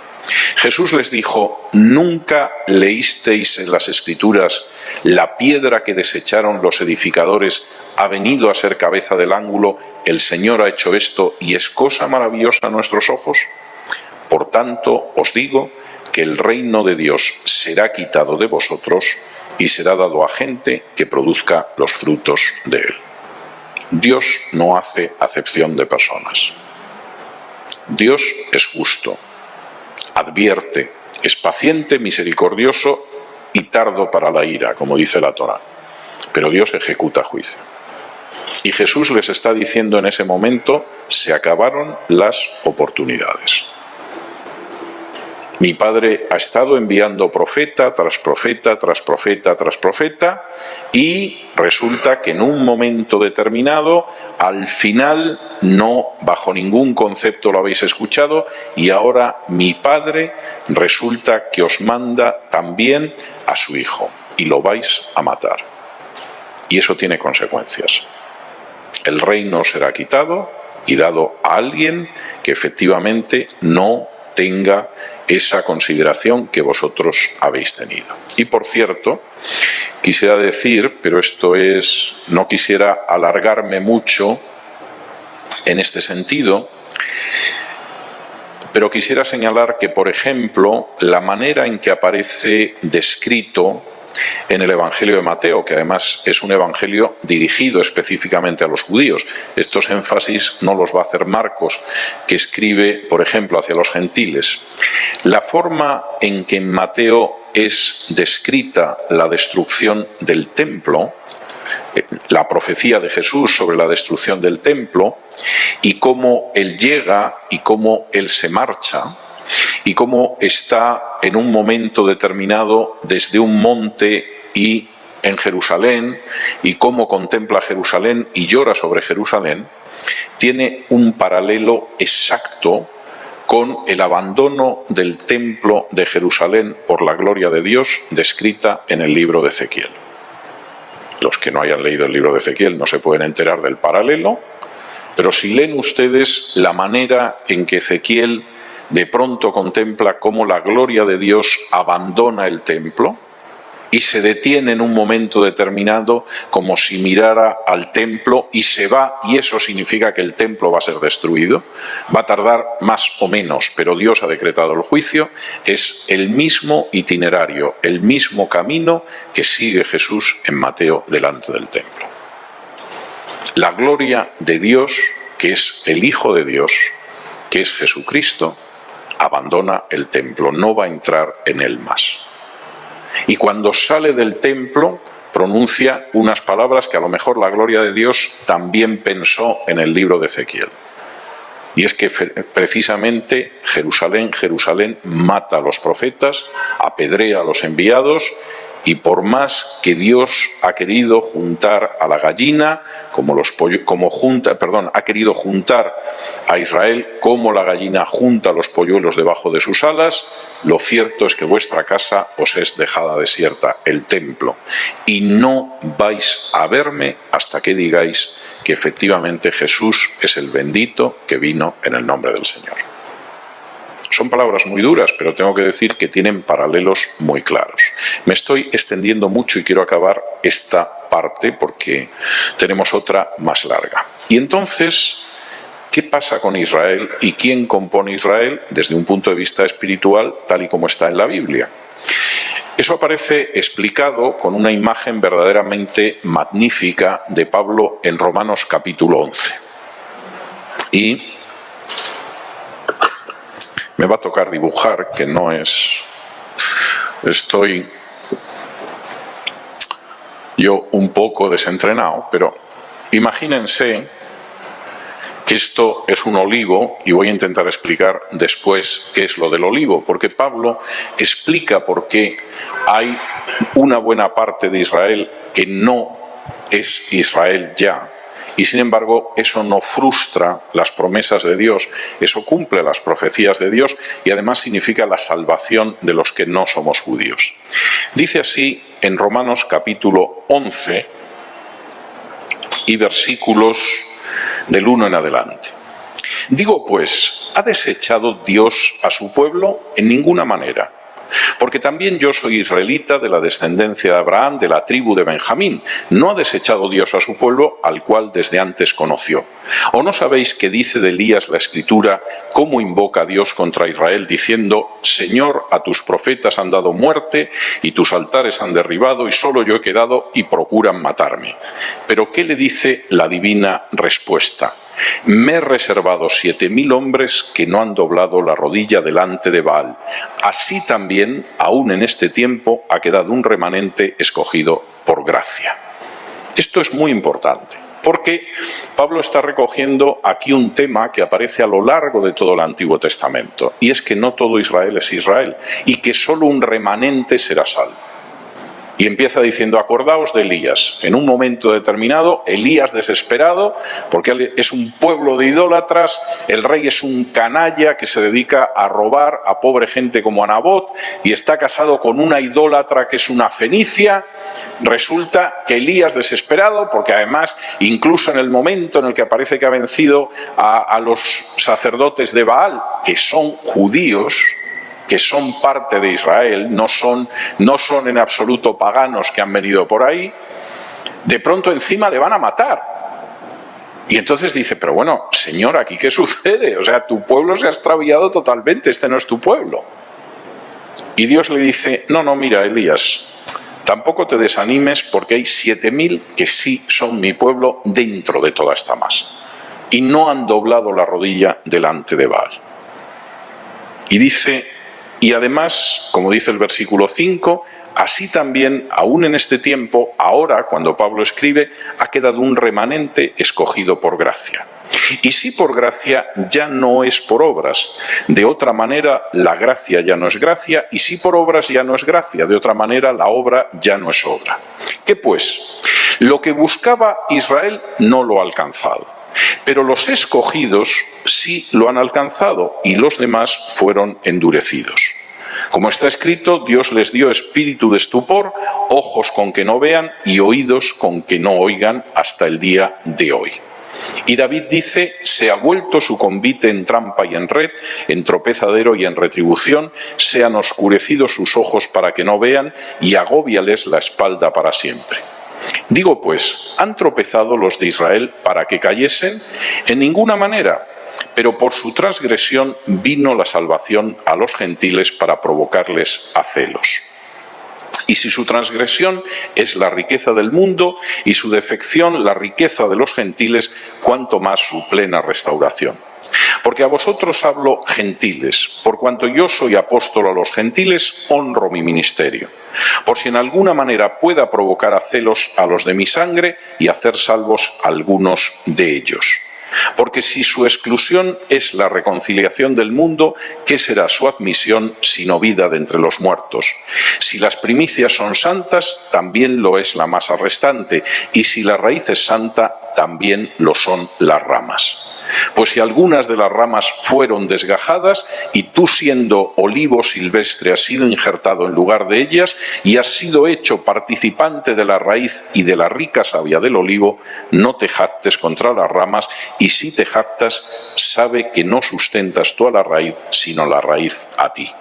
Jesús les dijo: ¿nunca leísteis en las Escrituras: la piedra que desecharon los edificadores ha venido a ser cabeza del ángulo, el Señor ha hecho esto y es cosa maravillosa a nuestros ojos? Por tanto, os digo que el reino de Dios será quitado de vosotros y será dado a gente que produzca los frutos de él. Dios no hace acepción de personas. Dios es justo. Advierte, es paciente, misericordioso y tardo para la ira, como dice la Torá. Pero Dios ejecuta juicio. Y Jesús les está diciendo en ese momento: se acabaron las oportunidades. Mi Padre ha estado enviando profeta tras profeta, tras profeta, tras profeta, y resulta que en un momento determinado, al final, no, bajo ningún concepto lo habéis escuchado, y ahora mi Padre resulta que os manda también a su Hijo, y lo vais a matar. Y eso tiene consecuencias. El reino será quitado y dado a alguien que efectivamente no tenga esa consideración que vosotros habéis tenido. Y por cierto, quisiera decir, pero esto es, no quisiera alargarme mucho en este sentido, pero quisiera señalar que, por ejemplo, la manera en que aparece descrito en el Evangelio de Mateo, que además es un evangelio dirigido específicamente a los judíos. Estos énfasis no los va a hacer Marcos, que escribe, por ejemplo, hacia los gentiles. La forma en que en Mateo es descrita la destrucción del templo, la profecía de Jesús sobre la destrucción del templo, y cómo Él llega y cómo Él se marcha, y cómo está en un momento determinado desde un monte y en Jerusalén, y cómo contempla Jerusalén y llora sobre Jerusalén, tiene un paralelo exacto con el abandono del templo de Jerusalén por la gloria de Dios descrita en el libro de Ezequiel. Los que no hayan leído el libro de Ezequiel no se pueden enterar del paralelo, pero si leen ustedes la manera en que Ezequiel de pronto contempla cómo la gloria de Dios abandona el templo y se detiene en un momento determinado como si mirara al templo y se va, y eso significa que el templo va a ser destruido. Va a tardar más o menos, pero Dios ha decretado el juicio. Es el mismo itinerario, el mismo camino que sigue Jesús en Mateo delante del templo. La gloria de Dios, que es el Hijo de Dios, que es Jesucristo, abandona el templo, no va a entrar en él más. Y cuando sale del templo pronuncia unas palabras que a lo mejor la gloria de Dios también pensó en el libro de Ezequiel. Y es que precisamente Jerusalén, Jerusalén mata a los profetas, apedrea a los enviados, y por más que Dios ha querido juntar a la gallina, ha querido juntar a Israel como la gallina junta los polluelos debajo de sus alas, lo cierto es que vuestra casa os es dejada desierta, el templo, y no vais a verme hasta que digáis que efectivamente Jesús es el bendito que vino en el nombre del Señor. Son palabras muy duras, pero tengo que decir que tienen paralelos muy claros. Me estoy extendiendo mucho y quiero acabar esta parte porque tenemos otra más larga. Y entonces, ¿qué pasa con Israel y quién compone Israel desde un punto de vista espiritual tal y como está en la Biblia? Eso aparece explicado con una imagen verdaderamente magnífica de Pablo en Romanos capítulo 11. Y me va a tocar dibujar, que no es... Estoy yo un poco desentrenado, pero imagínense que esto es un olivo y voy a intentar explicar después qué es lo del olivo, porque Pablo explica por qué hay una buena parte de Israel que no es Israel ya. Y sin embargo, eso no frustra las promesas de Dios, eso cumple las profecías de Dios y además significa la salvación de los que no somos judíos. Dice así en Romanos capítulo 11 y versículos del 1 en adelante. Digo pues, ¿ha desechado Dios a su pueblo? En ninguna manera. Porque también yo soy israelita de la descendencia de Abraham, de la tribu de Benjamín. ¿No ha desechado Dios a su pueblo, al cual desde antes conoció? ¿O no sabéis que dice de Elías la Escritura cómo invoca a Dios contra Israel, diciendo: Señor, a tus profetas han dado muerte y tus altares han derribado y solo yo he quedado y procuran matarme? Pero ¿qué le dice la divina respuesta? Me he reservado 7.000 hombres que no han doblado la rodilla delante de Baal. Así también, aún en este tiempo, ha quedado un remanente escogido por gracia. Esto es muy importante, porque Pablo está recogiendo aquí un tema que aparece a lo largo de todo el Antiguo Testamento, y es que no todo Israel es Israel, y que solo un remanente será salvo. Y empieza diciendo: acordaos de Elías. En un momento determinado, Elías desesperado, porque es un pueblo de idólatras, el rey es un canalla que se dedica a robar a pobre gente como a Nabot, y está casado con una idólatra que es una fenicia. Resulta que Elías, desesperado, porque además, incluso en el momento en el que aparece que ha vencido a los sacerdotes de Baal, que son judíos, que son parte de Israel, no son en absoluto paganos que han venido por ahí, de pronto encima le van a matar. Y entonces dice: pero bueno, Señor, ¿aquí qué sucede? O sea, tu pueblo se ha extraviado totalmente, este no es tu pueblo. Y Dios le dice: no, mira, Elías, tampoco te desanimes, porque hay 7.000 que sí son mi pueblo dentro de toda esta masa. Y no han doblado la rodilla delante de Baal. Y dice... Y además, como dice el versículo 5, así también, aún en este tiempo, ahora, cuando Pablo escribe, ha quedado un remanente escogido por gracia. Y si por gracia, ya no es por obras. De otra manera, la gracia ya no es gracia, y si por obras ya no es gracia. De otra manera, la obra ya no es obra. ¿Qué pues? Lo que buscaba Israel no lo ha alcanzado. Pero los escogidos sí lo han alcanzado y los demás fueron endurecidos. Como está escrito, Dios les dio espíritu de estupor, ojos con que no vean y oídos con que no oigan hasta el día de hoy. Y David dice: se ha vuelto su convite en trampa y en red, en tropezadero y en retribución, se han oscurecido sus ojos para que no vean y agóbiales la espalda para siempre. Digo pues, ¿han tropezado los de Israel para que cayesen? En ninguna manera, pero por su transgresión vino la salvación a los gentiles para provocarles a celos. Y si su transgresión es la riqueza del mundo y su defección la riqueza de los gentiles, cuánto más su plena restauración. Porque a vosotros hablo gentiles, por cuanto yo soy apóstol a los gentiles, honro mi ministerio, por si en alguna manera pueda provocar a celos a los de mi sangre y hacer salvos a algunos de ellos. Porque si su exclusión es la reconciliación del mundo, ¿qué será su admisión sino vida de entre los muertos? Si las primicias son santas, también lo es la masa restante, y si la raíz es santa, también lo son las ramas. Pues si algunas de las ramas fueron desgajadas, y tú siendo olivo silvestre has sido injertado en lugar de ellas, y has sido hecho participante de la raíz y de la rica savia del olivo, no te jactes contra las ramas, y si te jactas, sabe que no sustentas tú a la raíz, sino la raíz a ti.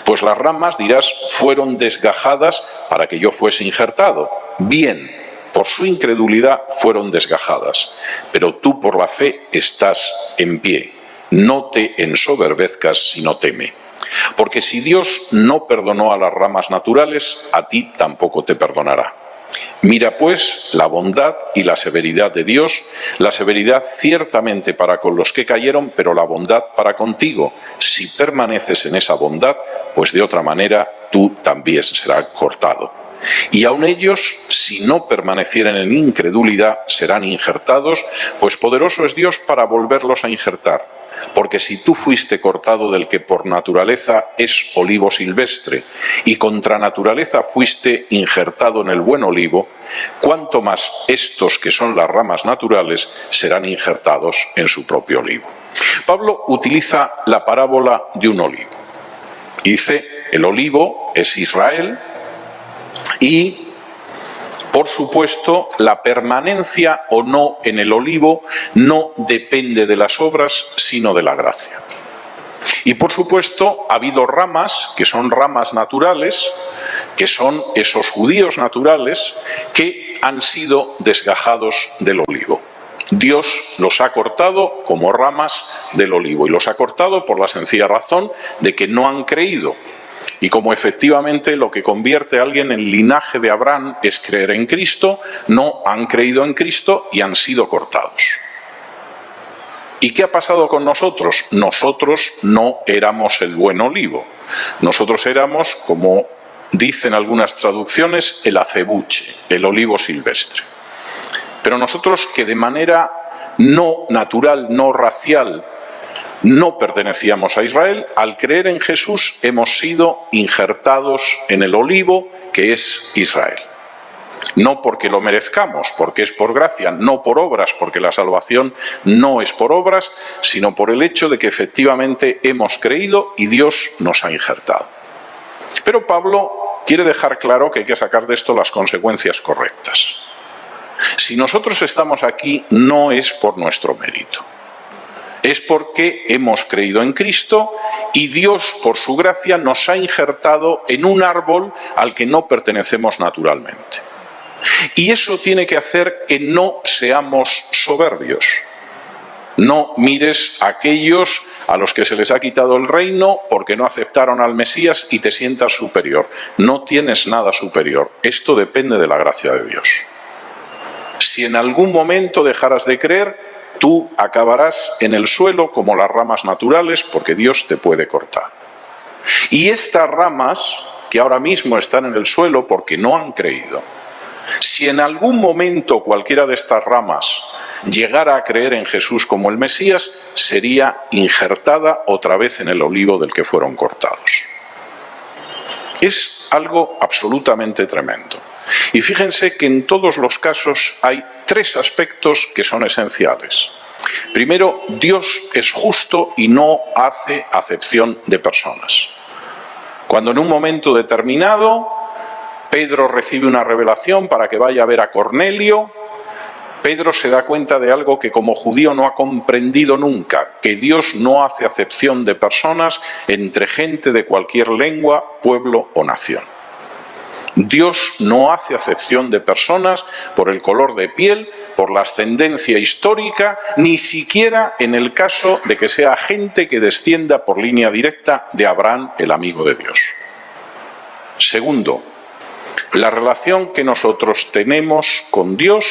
Pues las ramas, dirás, fueron desgajadas para que yo fuese injertado. Bien, por su incredulidad fueron desgajadas, pero tú por la fe estás en pie. No te ensoberbezcas, sino teme. Porque si Dios no perdonó a las ramas naturales, a ti tampoco te perdonará. Mira pues la bondad y la severidad de Dios, la severidad ciertamente para con los que cayeron, pero la bondad para contigo. Si permaneces en esa bondad, pues de otra manera tú también serás cortado. Y aun ellos, si no permanecieren en incredulidad, serán injertados, pues poderoso es Dios para volverlos a injertar. Porque si tú fuiste cortado del que por naturaleza es olivo silvestre, y contra naturaleza fuiste injertado en el buen olivo, cuánto más estos que son las ramas naturales serán injertados en su propio olivo. Pablo utiliza la parábola de un olivo. Dice, el olivo es Israel y, por supuesto, la permanencia o no en el olivo no depende de las obras, sino de la gracia. Y, por supuesto, ha habido ramas, que son ramas naturales, que son esos judíos naturales, que han sido desgajados del olivo. Dios los ha cortado como ramas del olivo, y los ha cortado por la sencilla razón de que no han creído. Y como efectivamente lo que convierte a alguien en linaje de Abraham es creer en Cristo, no han creído en Cristo y han sido cortados. ¿Y qué ha pasado con nosotros? Nosotros no éramos el buen olivo. Nosotros éramos, como dicen algunas traducciones, el acebuche, el olivo silvestre. Pero nosotros, que de manera no natural, no racial, no pertenecíamos a Israel, al creer en Jesús hemos sido injertados en el olivo que es Israel. No porque lo merezcamos, porque es por gracia, no por obras, porque la salvación no es por obras, sino por el hecho de que efectivamente hemos creído y Dios nos ha injertado. Pero Pablo quiere dejar claro que hay que sacar de esto las consecuencias correctas. Si nosotros estamos aquí, no es por nuestro mérito. Es porque hemos creído en Cristo y Dios, por su gracia, nos ha injertado en un árbol al que no pertenecemos naturalmente. Y eso tiene que hacer que no seamos soberbios. No mires a aquellos a los que se les ha quitado el reino porque no aceptaron al Mesías y te sientas superior. No tienes nada superior. Esto depende de la gracia de Dios. Si en algún momento dejaras de creer, tú acabarás en el suelo como las ramas naturales porque Dios te puede cortar. Y estas ramas que ahora mismo están en el suelo porque no han creído, si en algún momento cualquiera de estas ramas llegara a creer en Jesús como el Mesías, sería injertada otra vez en el olivo del que fueron cortados. Es algo absolutamente tremendo. Y fíjense que en todos los casos hay tres aspectos que son esenciales. Primero, Dios es justo y no hace acepción de personas. Cuando en un momento determinado Pedro recibe una revelación para que vaya a ver a Cornelio, Pedro se da cuenta de algo que como judío no ha comprendido nunca, que Dios no hace acepción de personas entre gente de cualquier lengua, pueblo o nación. Dios no hace acepción de personas por el color de piel, por la ascendencia histórica, ni siquiera en el caso de que sea gente que descienda por línea directa de Abraham, el amigo de Dios. Segundo, la relación que nosotros tenemos con Dios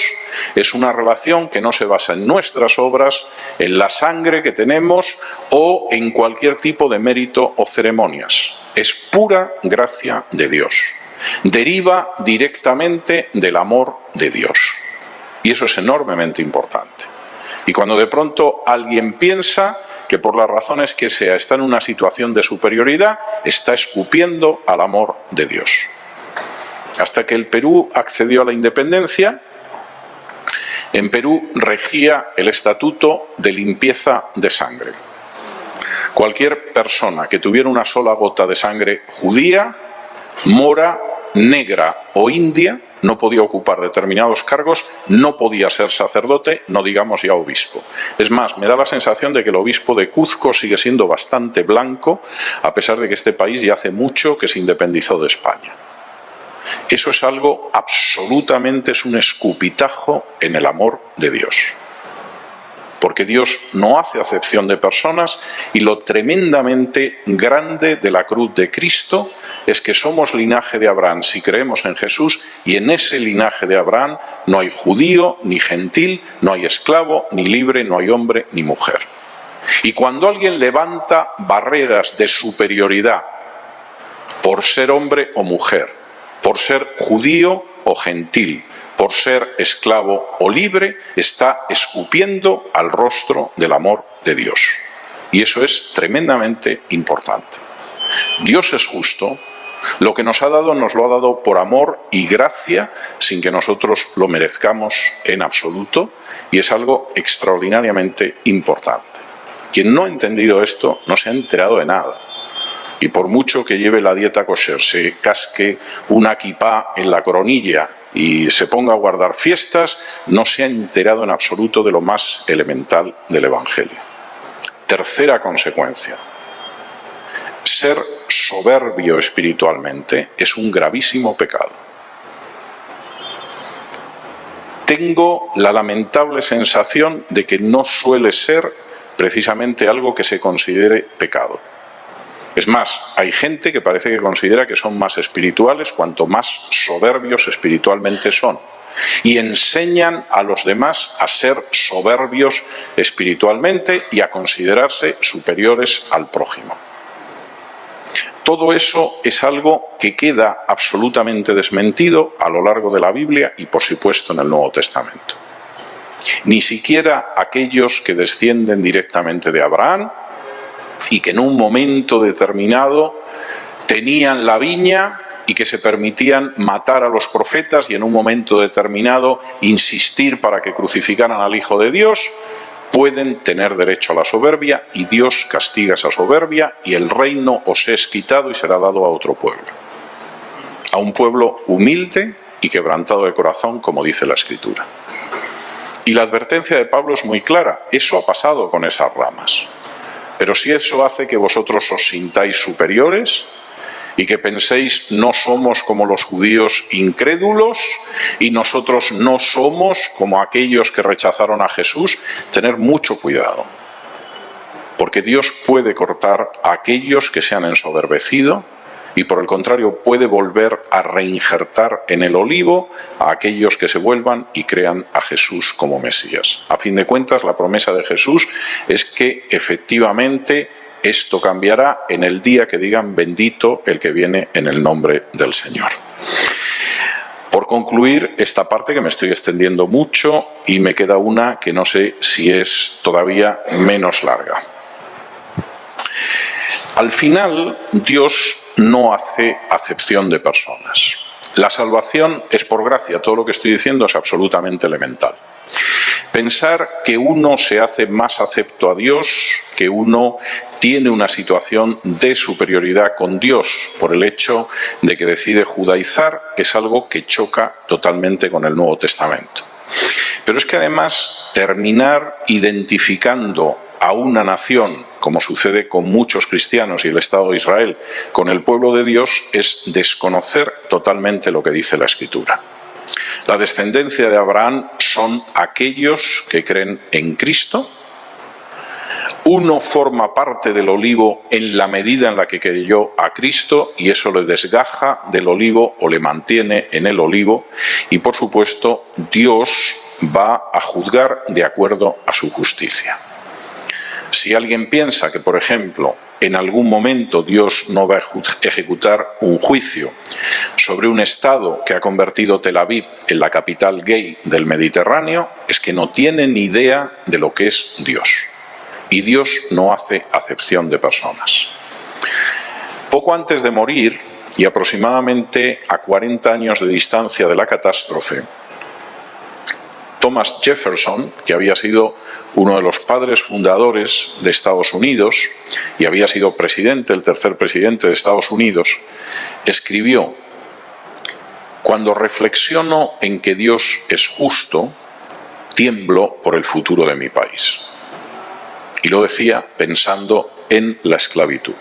es una relación que no se basa en nuestras obras, en la sangre que tenemos o en cualquier tipo de mérito o ceremonias. Es pura gracia de Dios. Deriva directamente del amor de Dios. Y eso es enormemente importante. Y cuando de pronto alguien piensa que por las razones que sea está en una situación de superioridad, está escupiendo al amor de Dios. Hasta que el Perú accedió a la independencia, en Perú regía el estatuto de limpieza de sangre. Cualquier persona que tuviera una sola gota de sangre judía, mora, negra o india no podía ocupar determinados cargos, no podía ser sacerdote, no digamos ya obispo. Es más, me da la sensación de que el obispo de Cuzco sigue siendo bastante blanco, a pesar de que este país ya hace mucho que se independizó de España. Eso es algo absolutamente, es un escupitajo en el amor de Dios. porque Dios no hace acepción de personas y lo tremendamente grande de la cruz de Cristo es que somos linaje de Abraham si creemos en Jesús, y en ese linaje de Abraham no hay judío ni gentil, no hay esclavo ni libre, no hay hombre ni mujer. Y cuando alguien levanta barreras de superioridad por ser hombre o mujer, por ser judío o gentil, por ser esclavo o libre, está escupiendo al rostro del amor de Dios. Y eso es tremendamente importante. Dios es justo. Lo que nos ha dado, nos lo ha dado por amor y gracia, sin que nosotros lo merezcamos en absoluto, y es algo extraordinariamente importante. Quien no ha entendido esto no se ha enterado de nada. Y por mucho que lleve la dieta kosher, se casque una kipá en la coronilla y se ponga a guardar fiestas, no se ha enterado en absoluto de lo más elemental del Evangelio. Tercera consecuencia. Ser soberbio espiritualmente es un gravísimo pecado. Tengo la lamentable sensación de que no suele ser precisamente algo que se considere pecado. Es más, hay gente que parece que considera que son más espirituales cuanto más soberbios espiritualmente son, y enseñan a los demás a ser soberbios espiritualmente y a considerarse superiores al prójimo. Todo eso es algo que queda absolutamente desmentido a lo largo de la Biblia y, por supuesto, en el Nuevo Testamento. Ni siquiera aquellos que descienden directamente de Abraham y que en un momento determinado tenían la viña y que se permitían matar a los profetas y en un momento determinado insistir para que crucificaran al Hijo de Dios, pueden tener derecho a la soberbia, y Dios castiga esa soberbia, y el reino os es quitado y será dado a otro pueblo. A un pueblo humilde y quebrantado de corazón, como dice la Escritura. Y la advertencia de Pablo es muy clara: eso ha pasado con esas ramas. Pero si eso hace que vosotros os sintáis superiores y que penséis no somos como los judíos incrédulos y nosotros no somos como aquellos que rechazaron a Jesús, tener mucho cuidado. Porque Dios puede cortar a aquellos que se han ensoberbecido y por el contrario puede volver a reinjertar en el olivo a aquellos que se vuelvan y crean a Jesús como Mesías. A fin de cuentas, la promesa de Jesús es que efectivamente esto cambiará en el día que digan bendito el que viene en el nombre del Señor. Por concluir esta parte, que me estoy extendiendo mucho, y me queda una que no sé si es todavía menos larga. Al final, Dios no hace acepción de personas. La salvación es por gracia. Todo lo que estoy diciendo es absolutamente elemental. Pensar que uno se hace más acepto a Dios, que uno tiene una situación de superioridad con Dios por el hecho de que decide judaizar, es algo que choca totalmente con el Nuevo Testamento. Pero es que además terminar identificando a una nación, como sucede con muchos cristianos y el Estado de Israel, con el pueblo de Dios, es desconocer totalmente lo que dice la Escritura. La descendencia de Abraham son aquellos que creen en Cristo. Uno forma parte del olivo en la medida en la que creyó a Cristo, y eso le desgaja del olivo o le mantiene en el olivo, y por supuesto Dios va a juzgar de acuerdo a su justicia. Si alguien piensa que, por ejemplo, en algún momento Dios no va a ejecutar un juicio sobre un Estado que ha convertido Tel Aviv en la capital gay del Mediterráneo, es que no tiene ni idea de lo que es Dios. Y Dios no hace acepción de personas. Poco antes de morir, y aproximadamente a 40 años de distancia de la catástrofe, Thomas Jefferson, que había sido uno de los padres fundadores de Estados Unidos y había sido presidente, el tercer presidente de Estados Unidos, escribió: «Cuando reflexiono en que Dios es justo, tiemblo por el futuro de mi país». Y lo decía pensando en la esclavitud.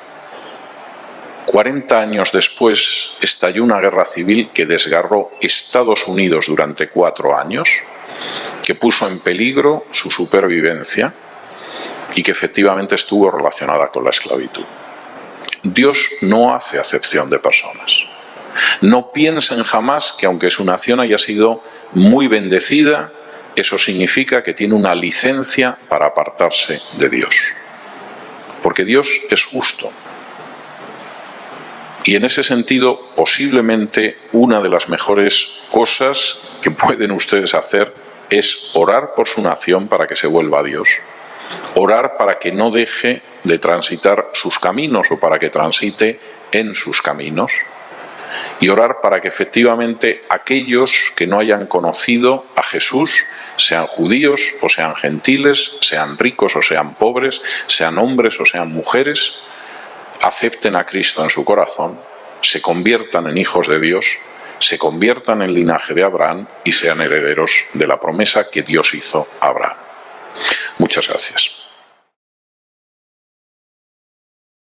40 años después estalló una guerra civil que desgarró Estados Unidos durante 4 años, que puso en peligro su supervivencia y que efectivamente estuvo relacionada con la esclavitud. Dios no hace acepción de personas. No piensen jamás que aunque su nación haya sido muy bendecida, eso significa que tiene una licencia para apartarse de Dios. Porque Dios es justo. Y en ese sentido, posiblemente una de las mejores cosas que pueden ustedes hacer es orar por su nación para que se vuelva a Dios. Orar para que no deje de transitar sus caminos o para que transite en sus caminos. Y orar para que efectivamente aquellos que no hayan conocido a Jesús, sean judíos o sean gentiles, sean ricos o sean pobres, sean hombres o sean mujeres, acepten a Cristo en su corazón, se conviertan en hijos de Dios, se conviertan en linaje de Abraham y sean herederos de la promesa que Dios hizo a Abraham. Muchas gracias.